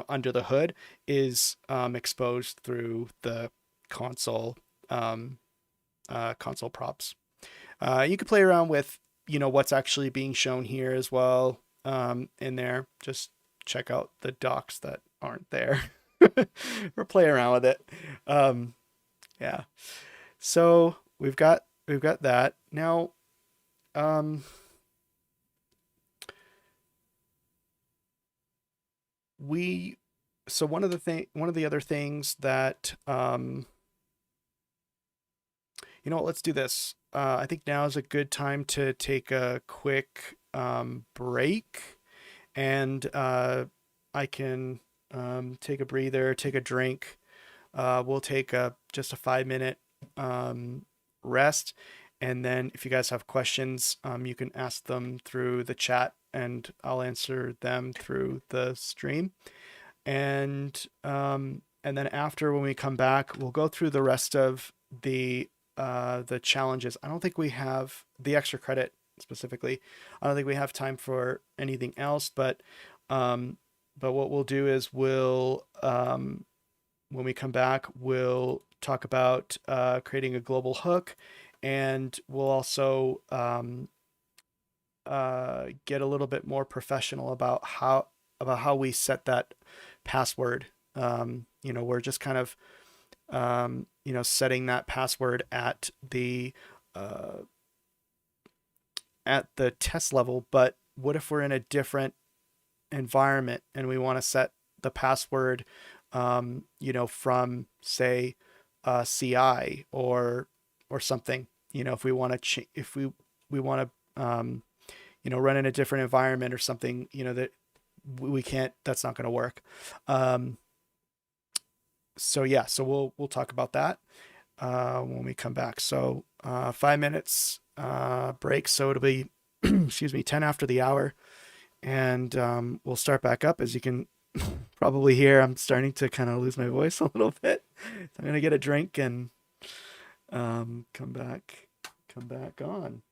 under the hood is exposed through the console, um, console props. You could play around with, what's actually being shown here as well, in there. Just check out the docs that aren't there or play around with it. Yeah. So we've got that now. Um, we so one of the other things that let's do this. I think now is a good time to take a quick break, and I can take a breather, take a drink. We'll take just a 5 minute rest, and then if you guys have questions, you can ask them through the chat, and I'll answer them through the stream. And then after, when we come back, we'll go through the rest of the challenges. I don't think we have the extra credit specifically. I don't think we have time for anything else, but what we'll do is when we come back, we'll talk about creating a global hook, and we'll also get a little bit more professional about how we set that password. We're just kind of setting that password uh, at the test level. But what if we're in a different environment and we want to set the password, from say CI or something. If we want to if we want to run in a different environment or something, that we can't. That's not going to work. Um, so yeah, so we'll talk about that when we come back. So 5 minutes break. So it'll be excuse me, 10 after the hour, and we'll start back up. As you can probably hear, I'm starting to kind of lose my voice a little bit. So I'm gonna get a drink and come back on.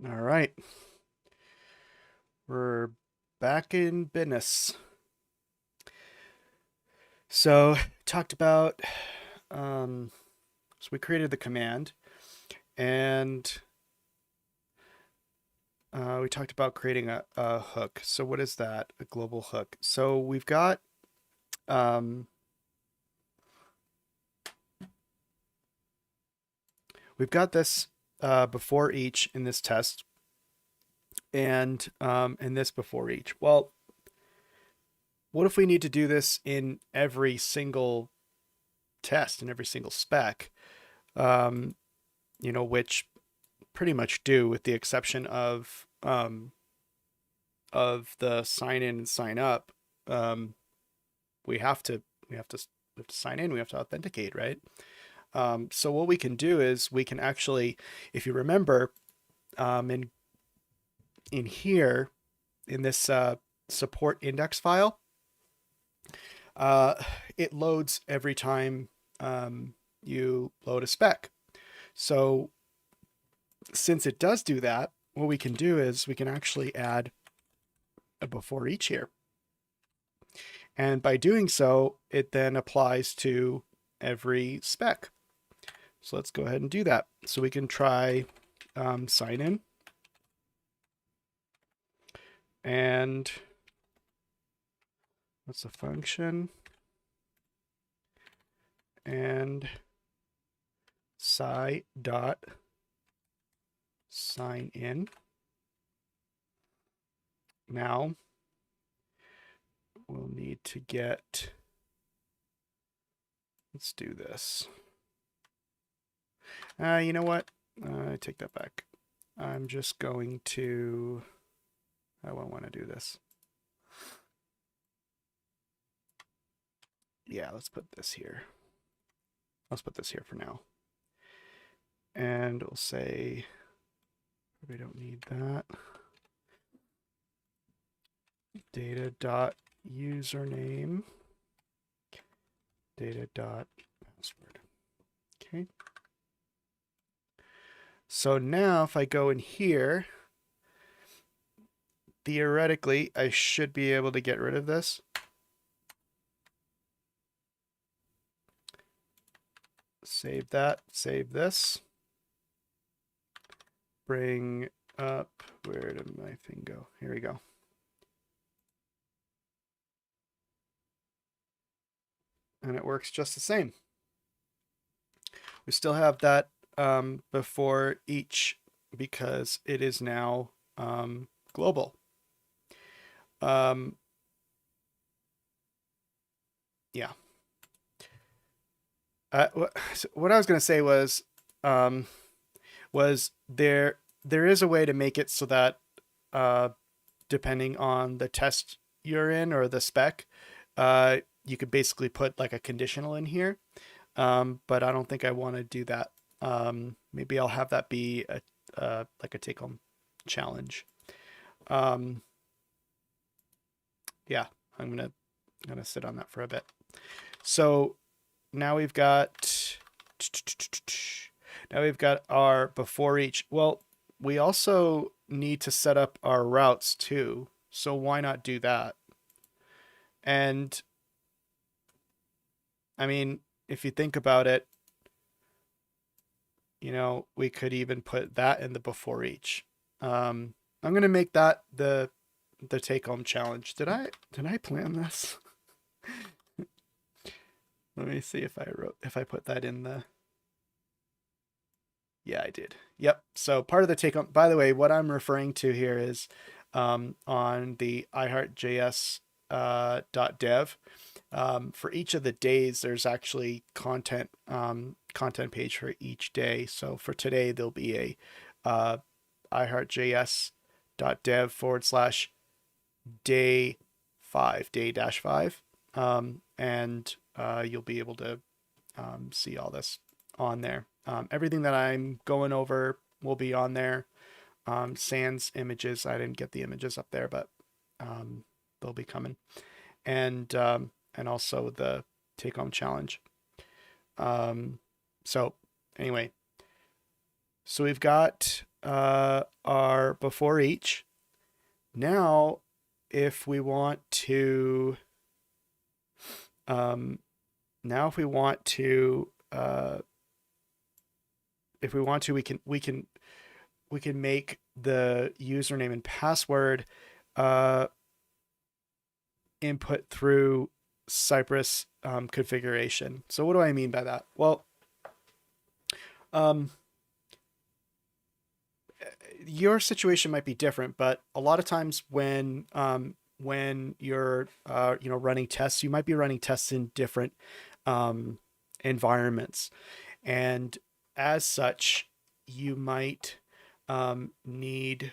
All right, we're back in business. So talked about so we created the command, and we talked about creating a hook. So what is that? A global hook. So um, we've got this before each in this test, and this before each. Well, what if we need to do this in every single test, in every single spec? Um, which pretty much do, with the exception of the sign in and sign up. Um, we have to we have to we have to sign in. We have to authenticate, right? So what we can do is we can actually, if you remember, in here in this support index file, uh, it loads every time you load a spec. So since it does do that, what we can do is we can actually add a before each here. And by doing so, it then applies to every spec. So let's go ahead and do that. So we can try sign in. And what's the function? And sci dot sign in. Now we'll need to get, let's do this. You know what? I take that back. I'm just going to, I won't want to do this. Yeah, let's put this here. Let's put this here for now. And we'll say, we don't need that. Data dot username, data dot password. Okay. So now if I go in here, theoretically, I should be able to get rid of this. Save that, save this. Bring up, where did my thing go? Here we go. And it works just the same. We still have that before each because it is now global. Yeah. What I was going to say was there is a way to make it so that depending on the test you're in or the spec, you could basically put like a conditional in here. But I don't think I want to do that. Maybe I'll have that be like a take-home challenge. Yeah, I'm gonna sit on that for a bit. So now we've got our before each. Well, we also need to set up our routes too. So why not do that? And I mean, if you think about it, we could even put that in the before each. I'm gonna make that the take home challenge. Did I plan this? Let me see if I put that in the. Yeah, I did. Yep. So part of the take home. By the way, what I'm referring to here is on the iHeartJS .dev. For each of the days, there's actually content page for each day. So for today, there'll be a iHeartJS.dev/day 5, day-5. And you'll be able to see all this on there. Everything that I'm going over will be on there. Sans images. I didn't get the images up there, but they'll be coming. And also the take-home challenge. So anyway, so we've got are before each. Now, if we want to, um, now if we want to, we can make the username and password uh, input through Cypress configuration. So what do I mean by that? Well, um, your situation might be different, but a lot of times when you're running tests, you might be running tests in different um, environments, and as such, you might need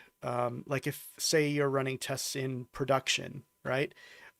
like if say you're running tests in production, right?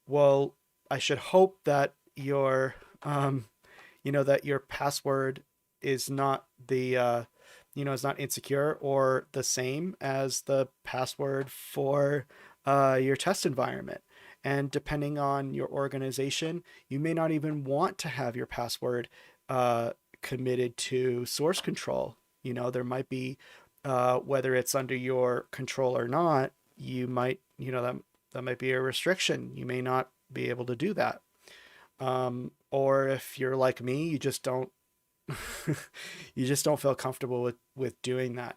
Well, I should hope that that your password is not is not insecure or the same as the password for your test environment. And depending on your organization, you may not even want to have your password uh, committed to source control. There might be, whether it's under your control or not, you might, that might be a restriction. You may not be able to do that. Or if you're like me, you just don't you just don't feel comfortable with doing that.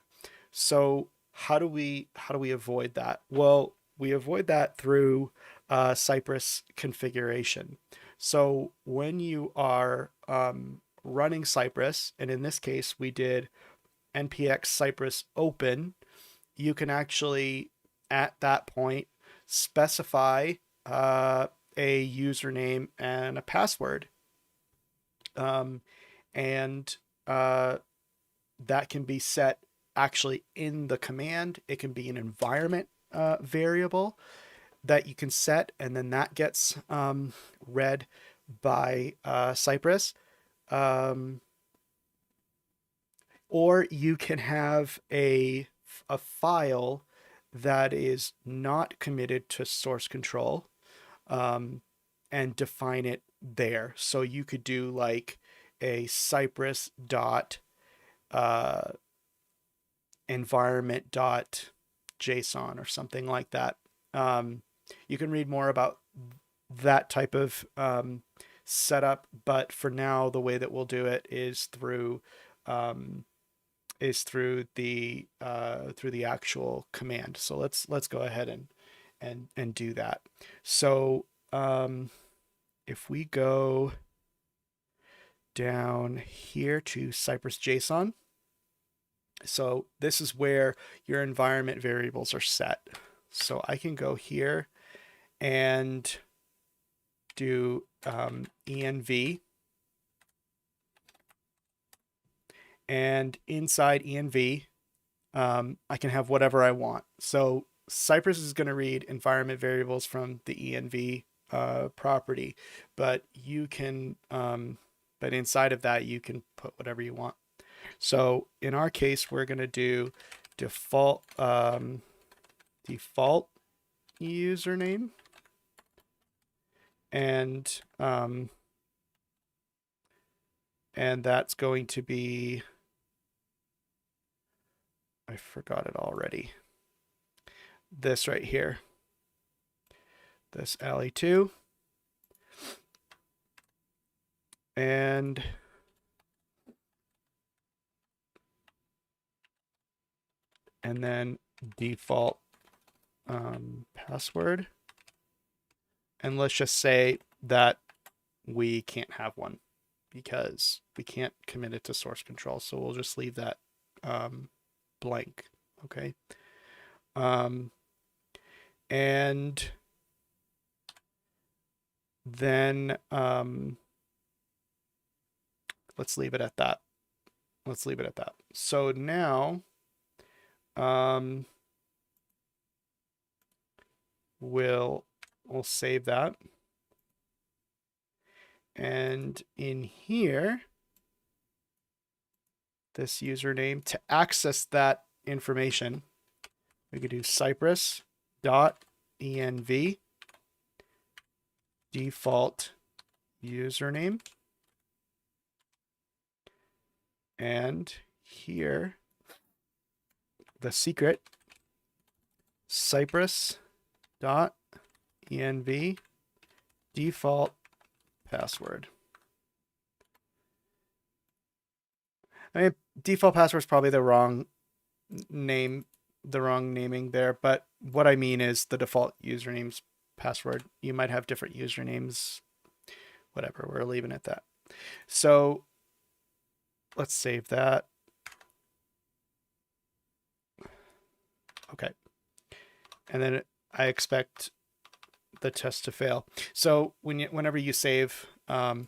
So how do we avoid that? Well, we avoid that through Cypress configuration. So when you are running Cypress, and in this case we did npx cypress open, you can actually at that point specify uh, a username and a password. Um, and that can be set actually in the command. It can be an environment variable that you can set, and then that gets read by Cypress. Um, or you can have a file that is not committed to source control, um, and define it there. So you could do like a Cypress dot uh, environment dot JSON or something like that. Um, you can read more about that type of setup, but for now, the way that we'll do it um, through the actual command. So let's go ahead and do that. So if we go down here to Cypress JSON, so this is where your environment variables are set. So I can go here and do env, and inside env, I can have whatever I want. So Cypress is going to read environment variables from the env property, but you can, but inside of that, you can put whatever you want. So in our case, we're going to do default default username, and that's going to be, I forgot it already, this right here, this alley2, and then default password, and let's just say that we can't have one because we can't commit it to source control, so we'll just leave that blank. Okay. And then let's leave it at that. Let's leave it at that. So now we'll save that. And in here, this username, to access that information, we could do cypress.env default username. And here, the secret Cypress dot env default password. I mean, default password is probably the wrong name, the wrong naming there, but what I mean is the default username's password. You might have different usernames, whatever, we're leaving it at that. So let's save that. Okay. And then I expect the test to fail. So whenever you save Cypress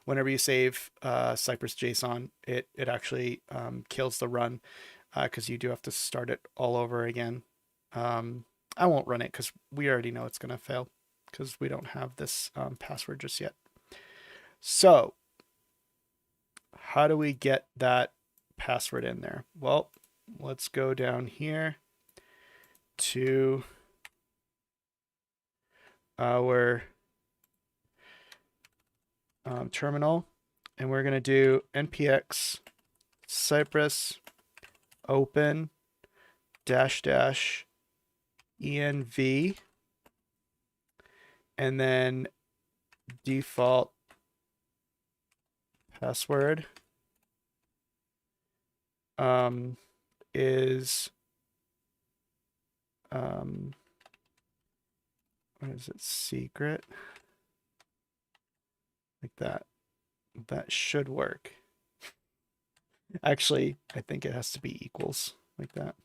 JSON, it actually kills the run because you do have to start it all over again. I won't run it because we already know it's going to fail because we don't have this password just yet. So how do we get that password in there? Well, let's go down here to our terminal, and we're going to do npx cypress open -- env and then default password is what is it, secret, like that. That should work. Actually, I think it has to be equals, like that.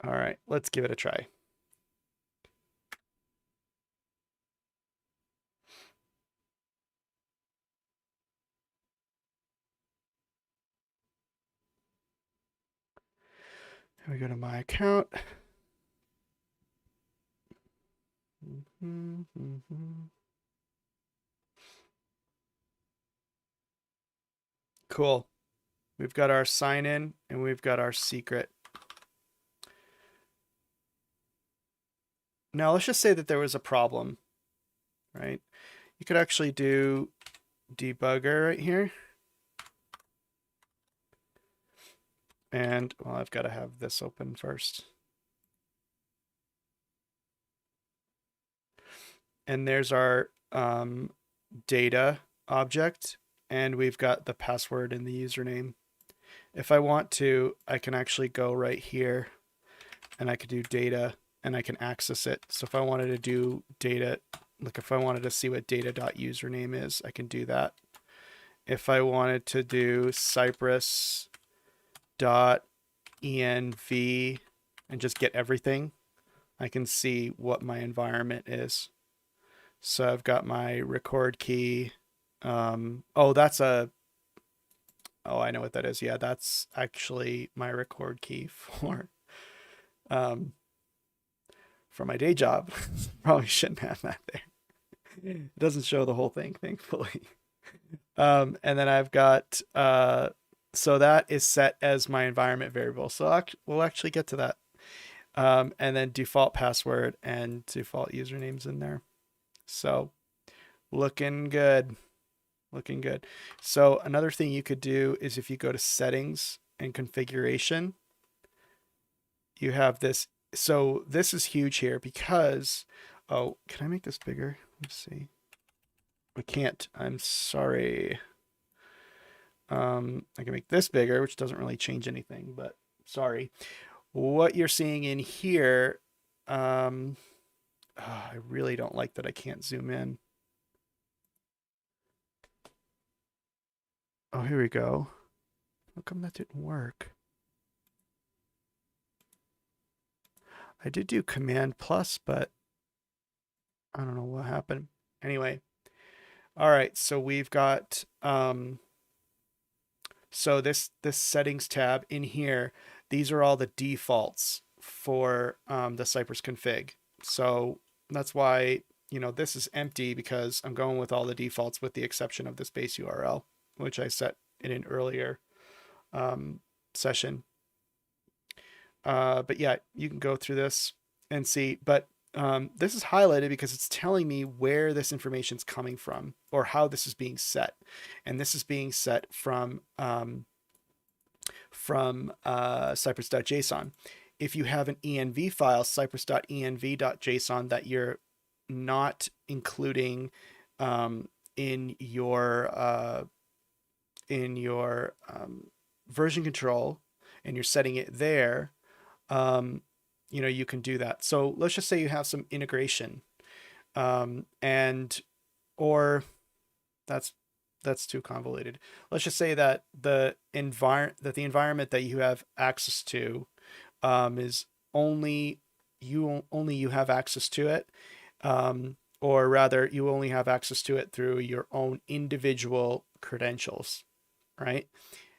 All right, let's give it a try. Here we go to my account. Cool. We've got our sign in and we've got our secret. Now let's just say that there was a problem, right? You could actually do debugger right here. And well, I've got to have this open first. And there's our data object, and we've got the password and the username. If I want to, I can actually go right here and I could do data and I can access it. So if I wanted to do data, like if I wanted to see what data.username is, I can do that. If I wanted to do cypress.env and just get everything, I can see what my environment is. So I've got my record key. Oh, that's a, oh, I know what that is. Yeah, that's actually my record key for my day job. Probably shouldn't have that there. It doesn't show the whole thing, thankfully. And then I've got, so that is set as my environment variable. So we'll actually get to that. And then default password and default usernames in there. So looking good. Looking good. So another thing you could do is if you go to settings and configuration, you have this. So this is huge here because, oh, can I make this bigger? Let's see. I can't. I'm sorry. I can make this bigger, which doesn't really change anything, but sorry. What you're seeing in here, I really don't like that I can't zoom in. Oh, here we go. How come that didn't work? I did do Command plus, but I don't know what happened. Anyway, all right. So we've got so this settings tab in here. These are all the defaults for the Cypress config. So that's why this is empty because I'm going with all the defaults with the exception of this base URL, which I set in an earlier session. But yeah, you can go through this and see, but this is highlighted because it's telling me where this information is coming from or how this is being set. And this is being set from from cypress.json. If you have an env file, cypress.env.json, that you're not including in your version control, and you're setting it there, um, you can do that. So let's just say you have some integration, and or that's too convoluted. Let's just say that the environment that you have access to is only you have access to it, or rather, you only have access to it through your own individual credentials, right?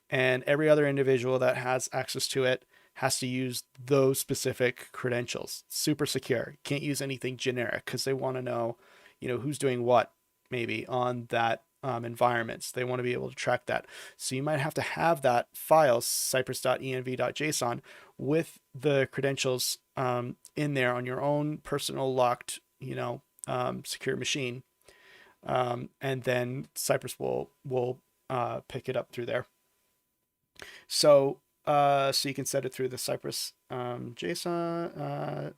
And every other individual that has access to it has to use those specific credentials. Super secure. You can't use anything generic because they want to know, who's doing what maybe on that environments. They want to be able to track that. So you might have to have that file, cypress.env.json, with the credentials in there on your own personal locked, secure machine. And then Cypress will pick it up through there. So you can set it through the Cypress JSON,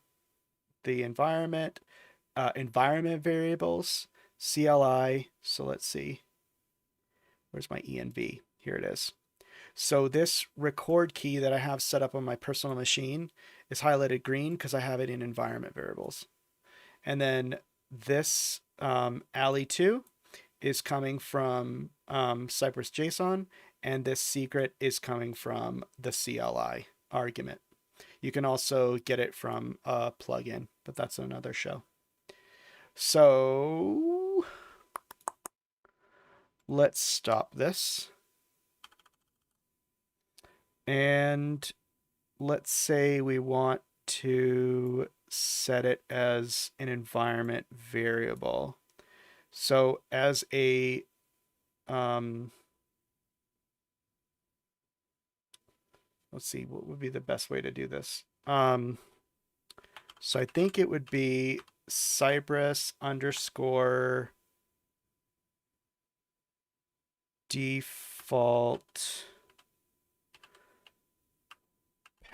the environment variables, CLI. So let's see, where's my env? Here it is. So this record key that I have set up on my personal machine is highlighted green because I have it in environment variables. And then this alley2 is coming from Cypress JSON, and this secret is coming from the CLI argument. You can also get it from a plugin, but that's another show. So let's stop this. And let's say we want to set it as an environment variable. So as a let's see, what would be the best way to do this? So I think it would be Cypress underscore default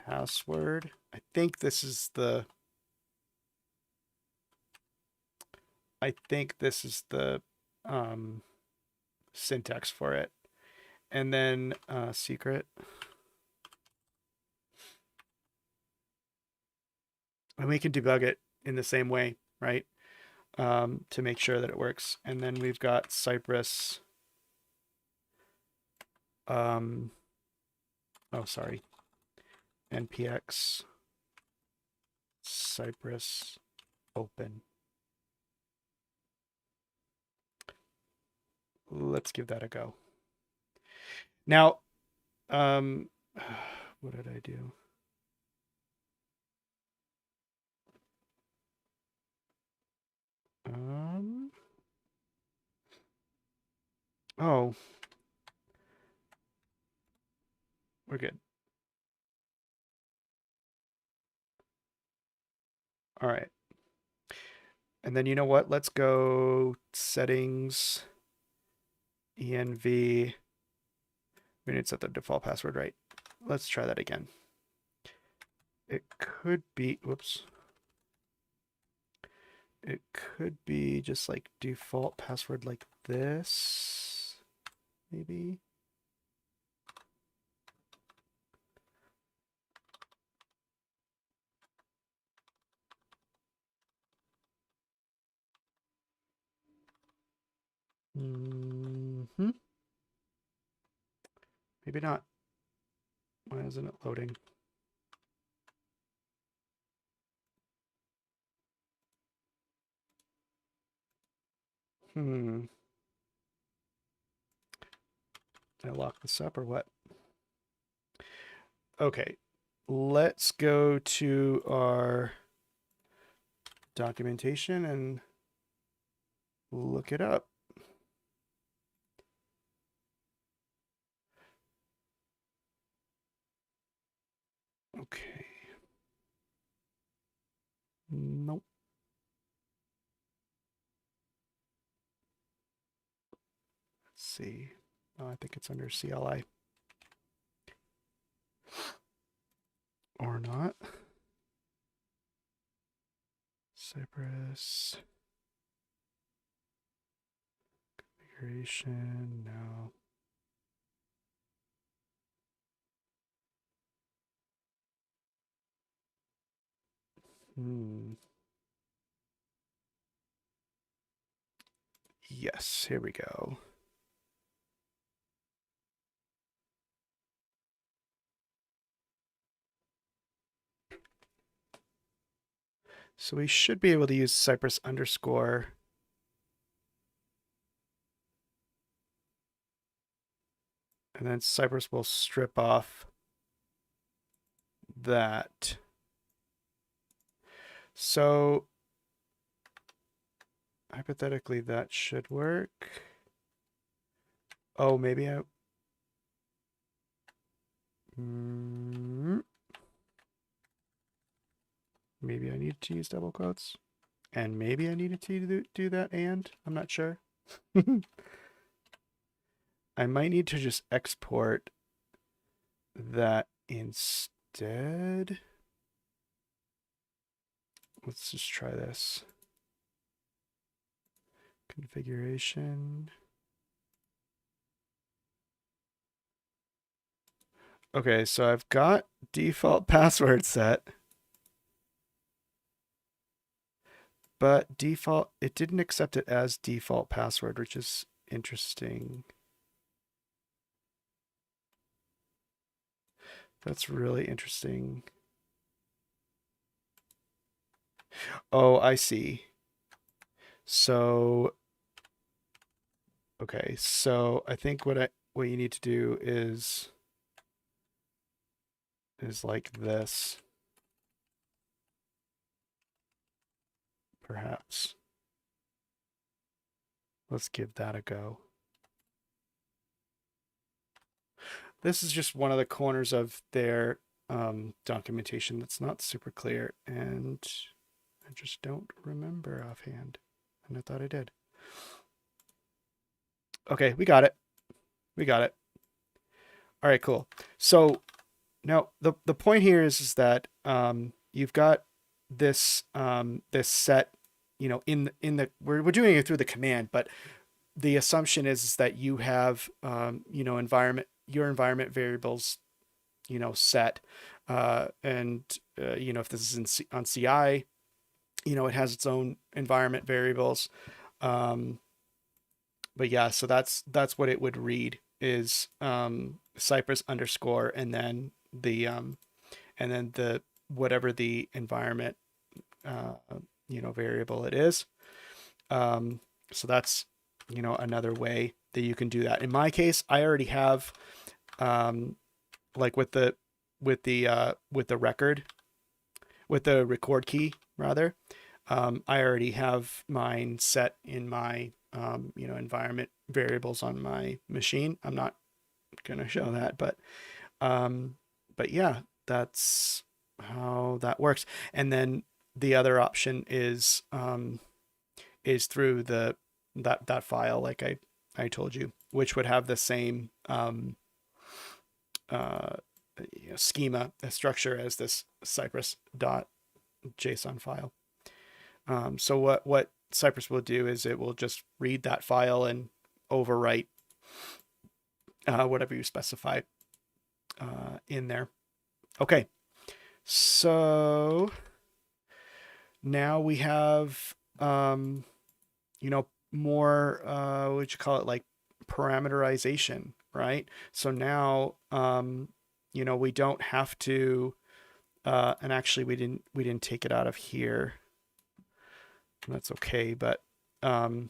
password. I think this is the syntax for it. And then secret. And we can debug it in the same way, right? To make sure that it works. And then we've got Cypress. Oh, sorry. npx Cypress open. Let's give that a go. Now, what did I do? Oh, we're good. All right. And then you know what? Let's go settings, env. We need to set the default password right. Let's try that again. It could be, whoops. It could be just like default password like this, maybe. Maybe not. Why isn't it loading? Did I lock this up or what? Okay, let's go to our documentation and look it up. Okay. Nope. Let's see. Oh, I think it's under CLI. or not. Cypress configuration, no. Yes, here we go. So we should be able to use Cypress underscore. And then Cypress will strip off that. So hypothetically, that should work. Oh, maybe I. Maybe I need to use double quotes. And maybe I needed to do that and. I'm not sure. I might need to just export that instead. Let's just try this. Configuration. Okay, so I've got default password set. But default, it didn't accept it as default password, which is interesting. That's really interesting. Oh, I see. So, okay, so I think what you need to do is like this, perhaps. Let's give that a go. This is just one of the corners of their documentation that's not super clear, and I just don't remember offhand, and I thought I did. Okay, we got it. We got it. All right, cool. So now the point here is that you've got this this set, you know, in the we're doing it through the command, but the assumption is that you have you know, your environment variables, you know, set, and you know, if this is on CI, you know, it has its own environment variables. But yeah, so that's what it would read is Cypress underscore and then the whatever the environment uh, you know, variable it is. So that's, you know, another way that you can do that. In my case, I already have like with the record, with the record key rather, I already have mine set in my you know, environment variables on my machine. I'm not gonna show that, but yeah, that's how that works. And then the other option is through that file, like I told you, which would have the same uh, you know, schema structure as this Cypress.json file. So what Cypress will do is it will just read that file and overwrite whatever you specify in there. Okay, so now we have you know, more what you call it, like parameterization, right? So now you know, we don't have to and actually we didn't take it out of here. That's okay, but now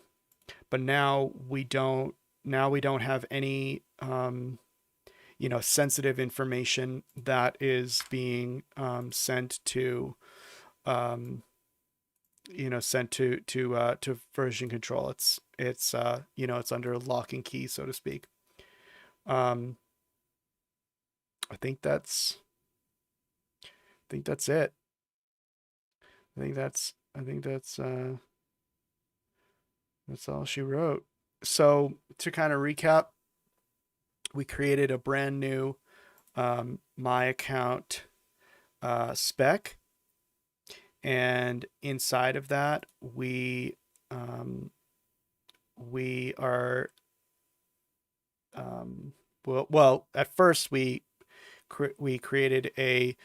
we don't have any you know, sensitive information that is being sent to you know, sent to version control. It's you know, it's under lock and key, so to speak. um I think that's it. I think that's all she wrote. So to kind of recap, we created a brand new my account spec, and inside of that um, we are well, at first we created a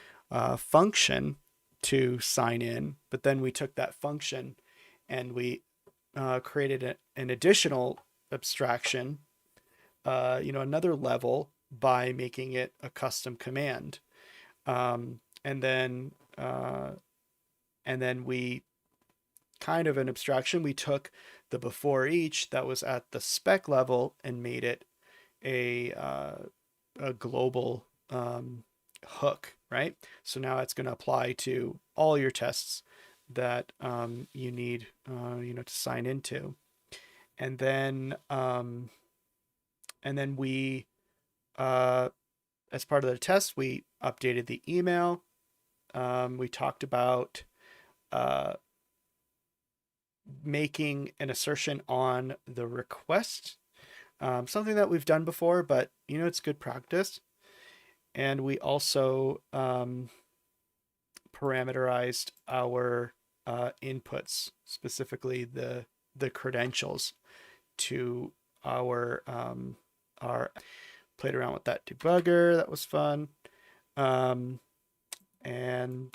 function to sign in, but then we took that function and we created an additional abstraction, another level, by making it a custom command. Um, and then uh, and then we kind of an abstraction. We took the before each that was at the spec level and made it a global hook, right? So now it's going to apply to all your tests that you need, to sign into, and then we, uh, as part of the test, we updated the email. We talked about uh, making an assertion on the request, something that we've done before, but it's good practice. And we also parameterized our inputs, specifically the credentials to our played around with that debugger. That was fun. Um, and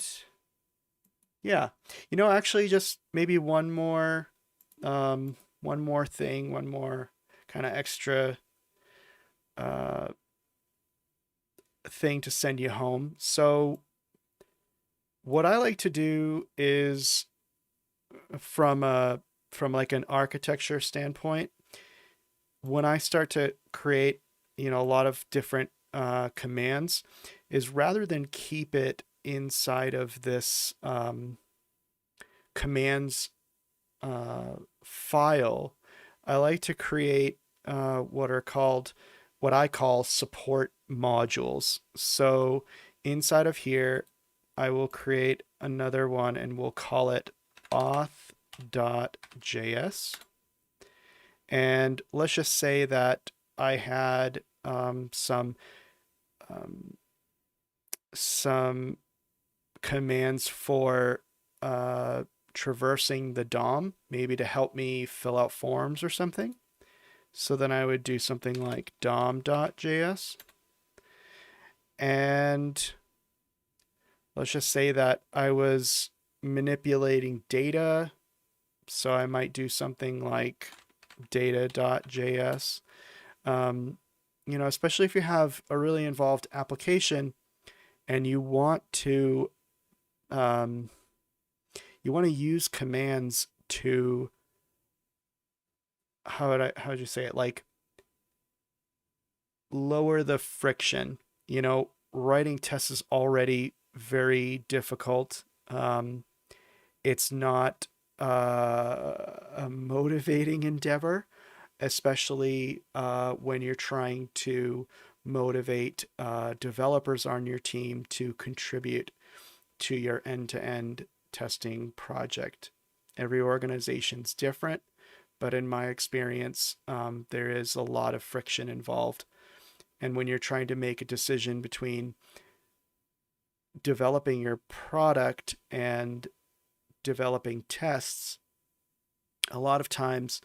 yeah, actually, just maybe one more thing, one more kind of extra uh, thing to send you home. So what I like to do is, from like an architecture standpoint, when I start to create, a lot of different commands, is rather than keep it inside of this commands file, I like to create what I call support modules. So inside of here, I will create another one and we'll call it auth.js. And let's just say that I had um, some commands for traversing the DOM, maybe to help me fill out forms or something. So then I would do something like dom.js. And let's just say that I was manipulating data. So I might do something like data.js. Especially if you have a really involved application and um, you want to use commands to, how would you say it, like lower the friction. Writing tests is already very difficult. It's not a motivating endeavor, especially when you're trying to motivate developers on your team to contribute to your end-to-end testing project. Every organization's different, but in my experience, there is a lot of friction involved. And when you're trying to make a decision between developing your product and developing tests, a lot of times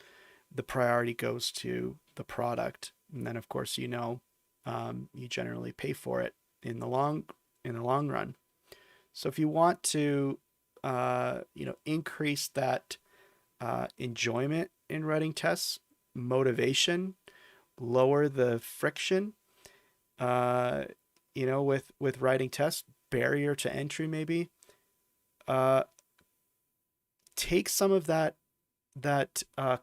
the priority goes to the product. And then, of course, you generally pay for it in the long run. So if you want to, increase that enjoyment in writing tests, motivation, lower the friction, with writing tests, barrier to entry, maybe, uh, take some of that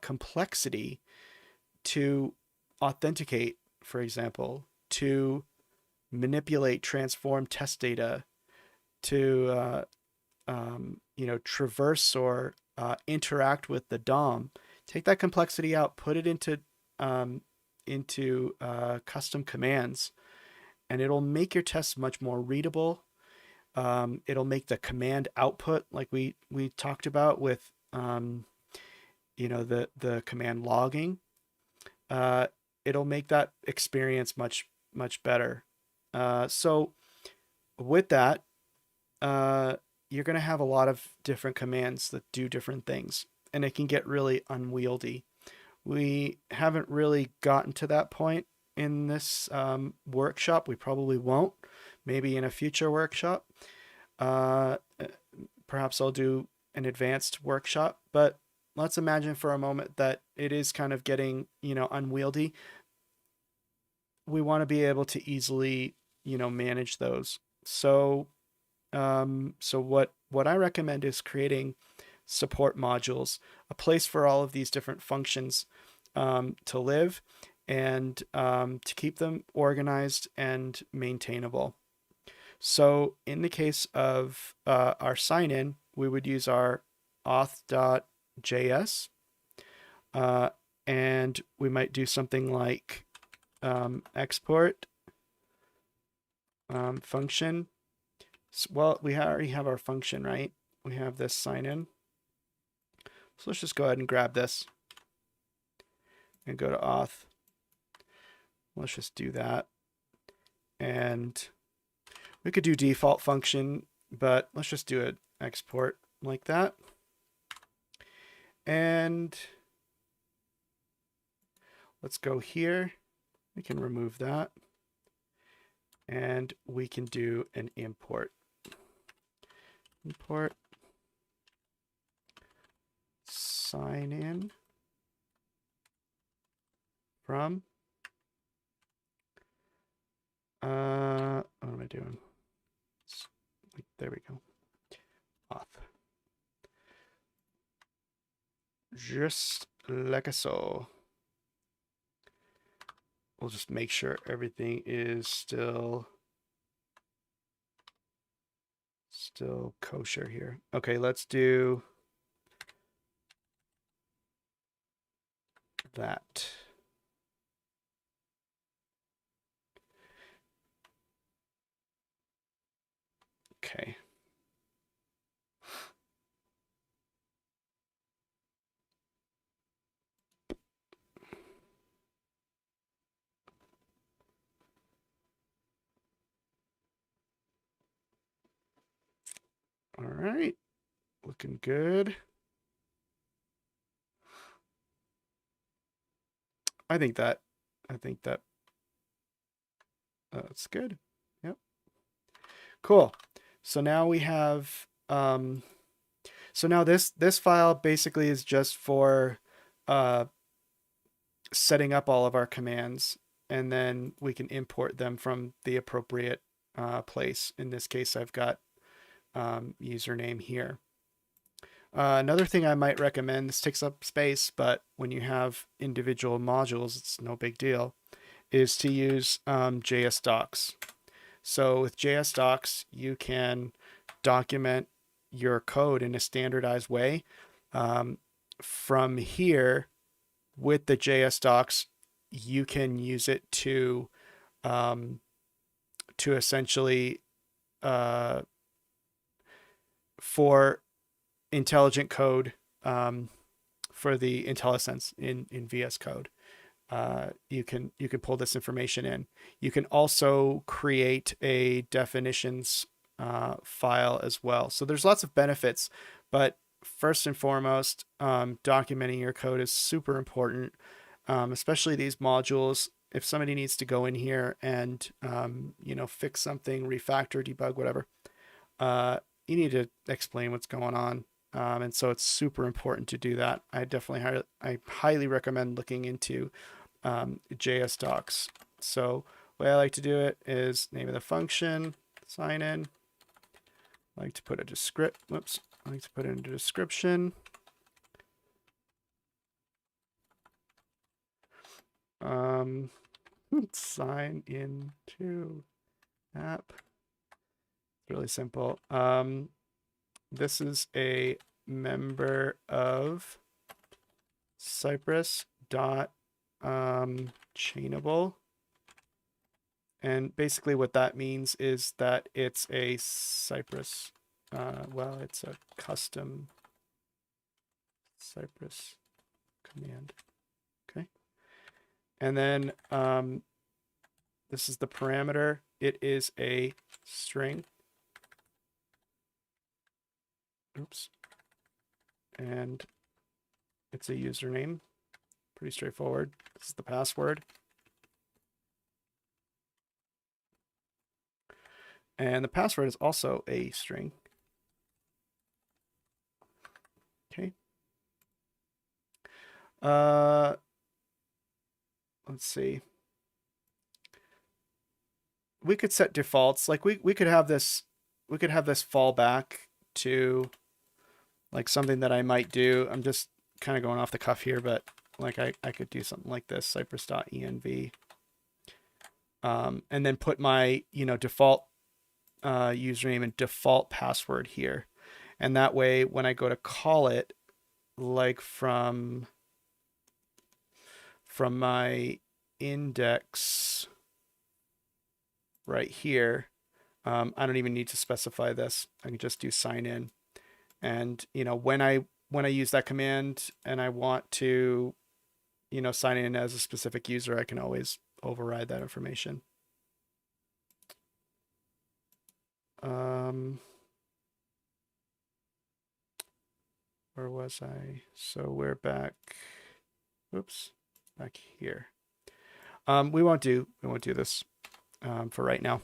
complexity to authenticate, for example, to manipulate, transform test data, to traverse or interact with the DOM. Take that complexity out, put it into custom commands, and it'll make your tests much more readable. It'll make the command output, like we talked about with the command logging. Uh, it'll make that experience much better. So with that, you're going to have a lot of different commands that do different things, and it can get really unwieldy. We haven't really gotten to that point in this workshop. We probably won't. Maybe in a future workshop. Uh, Perhaps I'll do an advanced workshop, but let's imagine for a moment that it is kind of getting, unwieldy. We want to be able to easily, manage those. So what I recommend is creating support modules, a place for all of these different functions to live and to keep them organized and maintainable. So in the case of our sign-in, we would use our auth.js, uh, and we might do something like export function. Well, we already have our function, right? We have this sign-in. So let's just go ahead and grab this and go to auth. Let's just do that. And we could do default function, but let's just do an export like that. And let's go here. We can remove that. And we can do an import. Import sign in from what am I doing? There we go. Auth. Just like so. We'll just make sure everything is still kosher here. Okay, let's do that. Okay. All right. Looking good. I think that that's good. Yep. Cool. So now we have so now this file basically is just for uh setting up all of our commands, and then we can import them from the appropriate place. In this case, I've got username here. Another thing I might recommend, this takes up space, but when you have individual modules, it's no big deal, is to use JS docs. So with JS docs, you can document your code in a standardized way. From here, with the JS docs, you can use it to essentially for intelligent code for the IntelliSense in VS Code. You can pull this information in. You can also create a definitions file as well. So there's lots of benefits, but first and foremost, documenting your code is super important, especially these modules. If somebody needs to go in here and fix something, refactor, debug, whatever, you need to explain what's going on. And so it's super important to do that. I highly recommend looking into JS docs. So the way I like to do it is name of the function, sign in. I like to put a I like to put in a description. Sign into app. It's really simple. This is a member of Cypress dot chainable. And basically what that means is that it's a Cypress, it's a custom Cypress command. Okay. And then this is the parameter. It is a string. Oops. And it's a username. Pretty straightforward. This is the password. And the password is also a string. Okay. Let's see. We could set defaults. Like we could have this fall back to like something that I might do. I'm just kind of going off the cuff here, but like I could do something like this, cypress.env. And then put my, default username and default password here. And that way, when I go to call it, like from my index right here, I don't even need to specify this. I can just do sign in. And, when I use that command and I want to, sign in as a specific user, I can always override that information. Where was I? So we're back. Oops, back here. We won't do this for right now.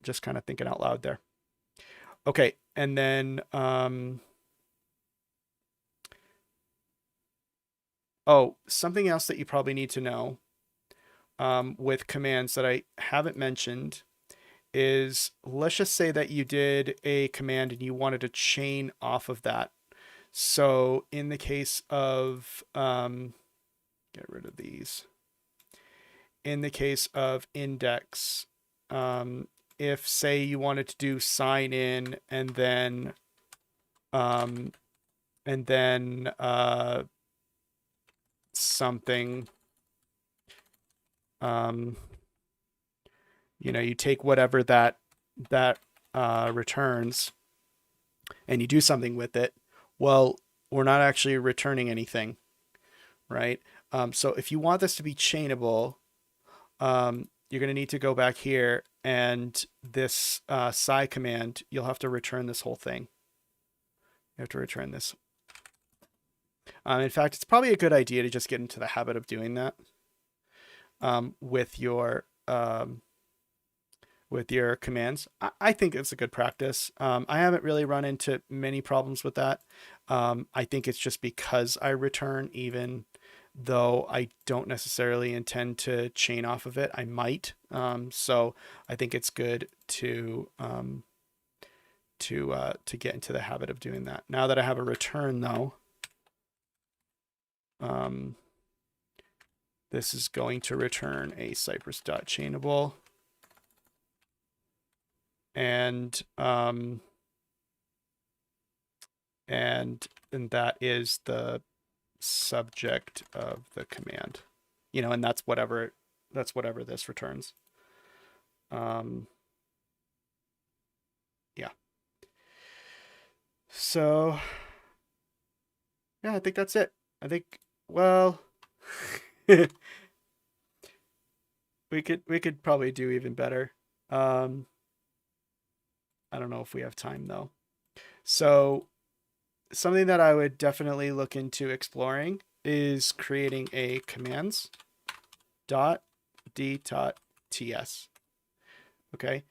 Just kind of thinking out loud there. Okay, and then something else that you probably need to know with commands that I haven't mentioned is, let's just say that you did a command and you wanted to chain off of that. So in the case of get rid of these. In the case of index, if say you wanted to do sign in and then something, you take whatever that returns and you do something with it. Well, we're not actually returning anything, right? So if you want this to be chainable, you're going to need to go back here, and this sci command, you'll have to return this whole thing. You have to return this. In fact, it's probably a good idea to just get into the habit of doing that with your commands. I think it's a good practice. I haven't really run into many problems with that. I think it's just because I return, even though I don't necessarily intend to chain off of it. I might. So I think it's good to get into the habit of doing that. Now that I have a return, though, this is going to return a Cypress.chainable. And that is the subject of the command, and that's whatever this returns. Yeah. So yeah, I think that's it. I think, well, we could probably do even better. I don't know if we have time though. So something that I would definitely look into exploring is creating a commands dot d dot ts. Okay.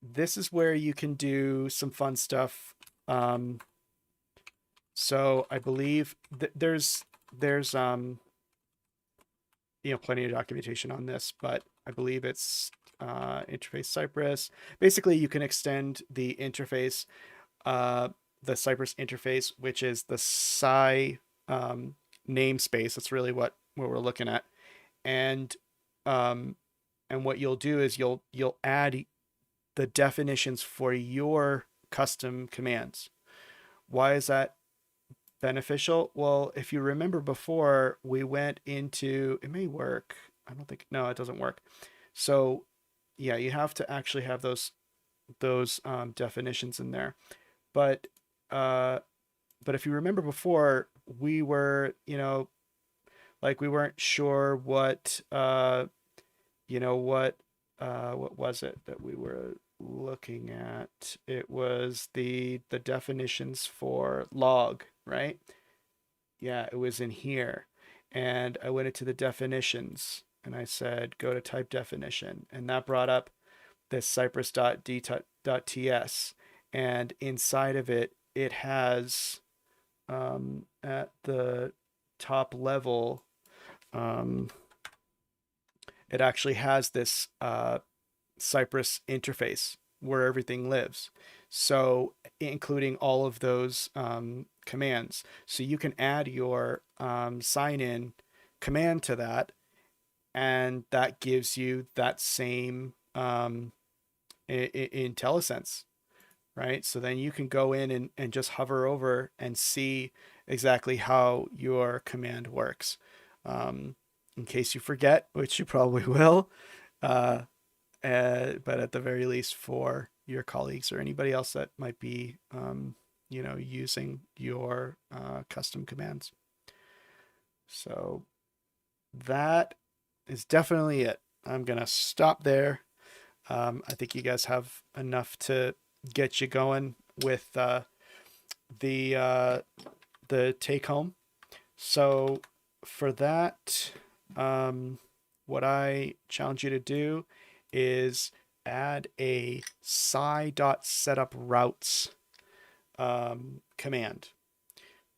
This is where you can do some fun stuff. So I believe there's plenty of documentation on this, but I believe it's interface Cypress. Basically, you can extend the interface, the Cypress interface, which is the namespace. That's really what we're looking at, and what you'll do is you'll add the definitions for your custom commands. Why is that beneficial? Well, if you remember before, we went into, it may work. I don't think, no, it doesn't work. So yeah, you have to actually have those definitions in there. But if you remember before, we were, like we weren't sure what was it that we were looking at? It was the definitions for log, right? Yeah, it was in here. And I went into the definitions and I said, go to type definition. And that brought up this cypress.d.ts. And inside of it, it has at the top level, um, it actually has this Cypress interface where everything lives. So, including all of those commands. So, you can add your sign in command to that, and that gives you that same IntelliSense, right? So then you can go in and just hover over and see exactly how your command works. In case you forget, which you probably will, uh, but at the very least for your colleagues or anybody else that might be, using your custom commands. So that is definitely it. I'm going to stop there. I think you guys have enough to get you going with the uh, the take home. So for that, what I challenge you to do is add a sci.setuproutes command.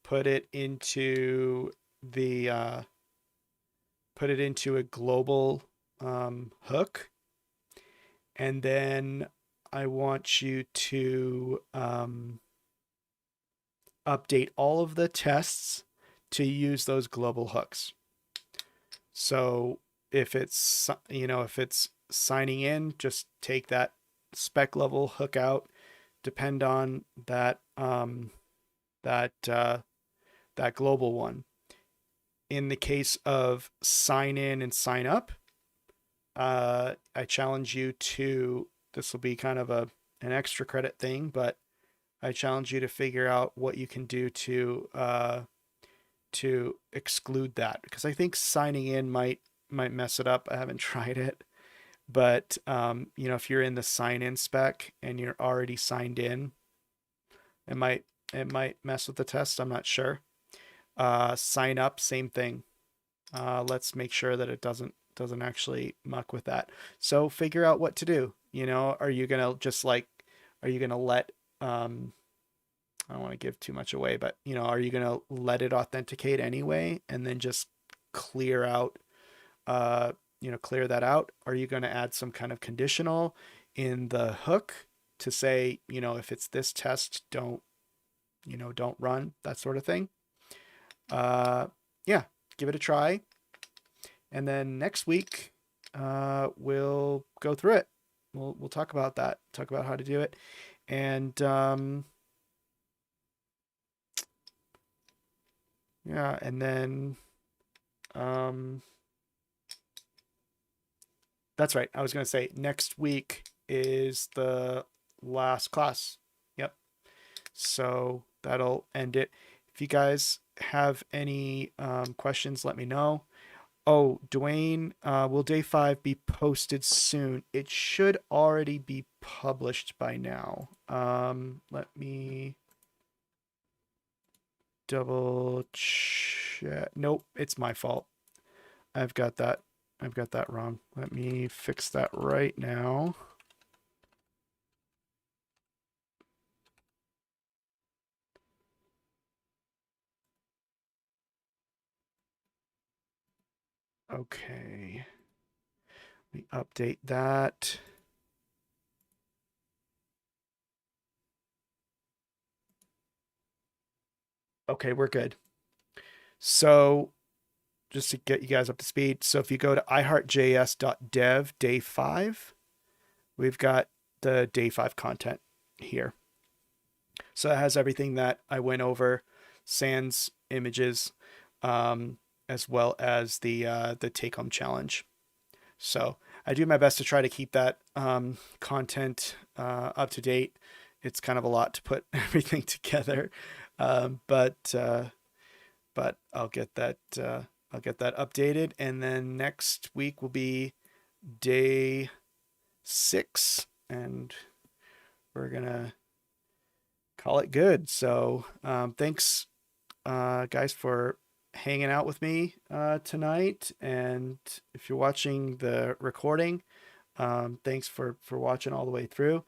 Put it into the put it into a global hook, and then I want you to update all of the tests to use those global hooks. So if it's signing in, just take that spec level hook out, depend on that that global one. In the case of sign in and sign up, I challenge you to, this will be kind of an extra credit thing, but I challenge you to figure out what you can do to exclude that, because I think signing in might mess it up. I haven't tried it, but if you're in the sign in spec and you're already signed in, it might mess with the test. I'm not sure. Sign up, same thing. Let's make sure that it doesn't actually muck with that. So figure out what to do. Are you gonna just are you gonna let I don't want to give too much away, but are you gonna let it authenticate anyway and then just clear out clear that out? Are you gonna add some kind of conditional in the hook to say, if it's this test, don't run, that sort of thing? Yeah, give it a try. And then next week, we'll go through it. We'll talk about that, talk about how to do it. And yeah, and then that's right. I was going to say next week is the last class. Yep. So that'll end it. If you guys have any questions, let me know. Oh, Dwayne, will day 5 be posted soon? It should already be published by now. Let me double check. Nope, it's my fault. I've got that wrong. Let me fix that right now. Okay. Let me update that. Okay, we're good. So just to get you guys up to speed, so if you go to iheartjs.dev day 5, we've got the day 5 content here. So it has everything that I went over, sans images, as well as the take home challenge. So I do my best to try to keep that content up to date. It's kind of a lot to put everything together, but I'll get that updated, and then next week will be day 6, and we're gonna call it good. So thanks, guys, for hanging out with me tonight. And if you're watching the recording, thanks for watching all the way through.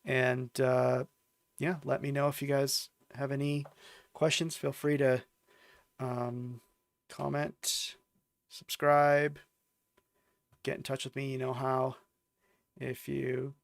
And yeah, let me know if you guys have any questions. Feel free to comment, subscribe, get in touch with me. You know how. If you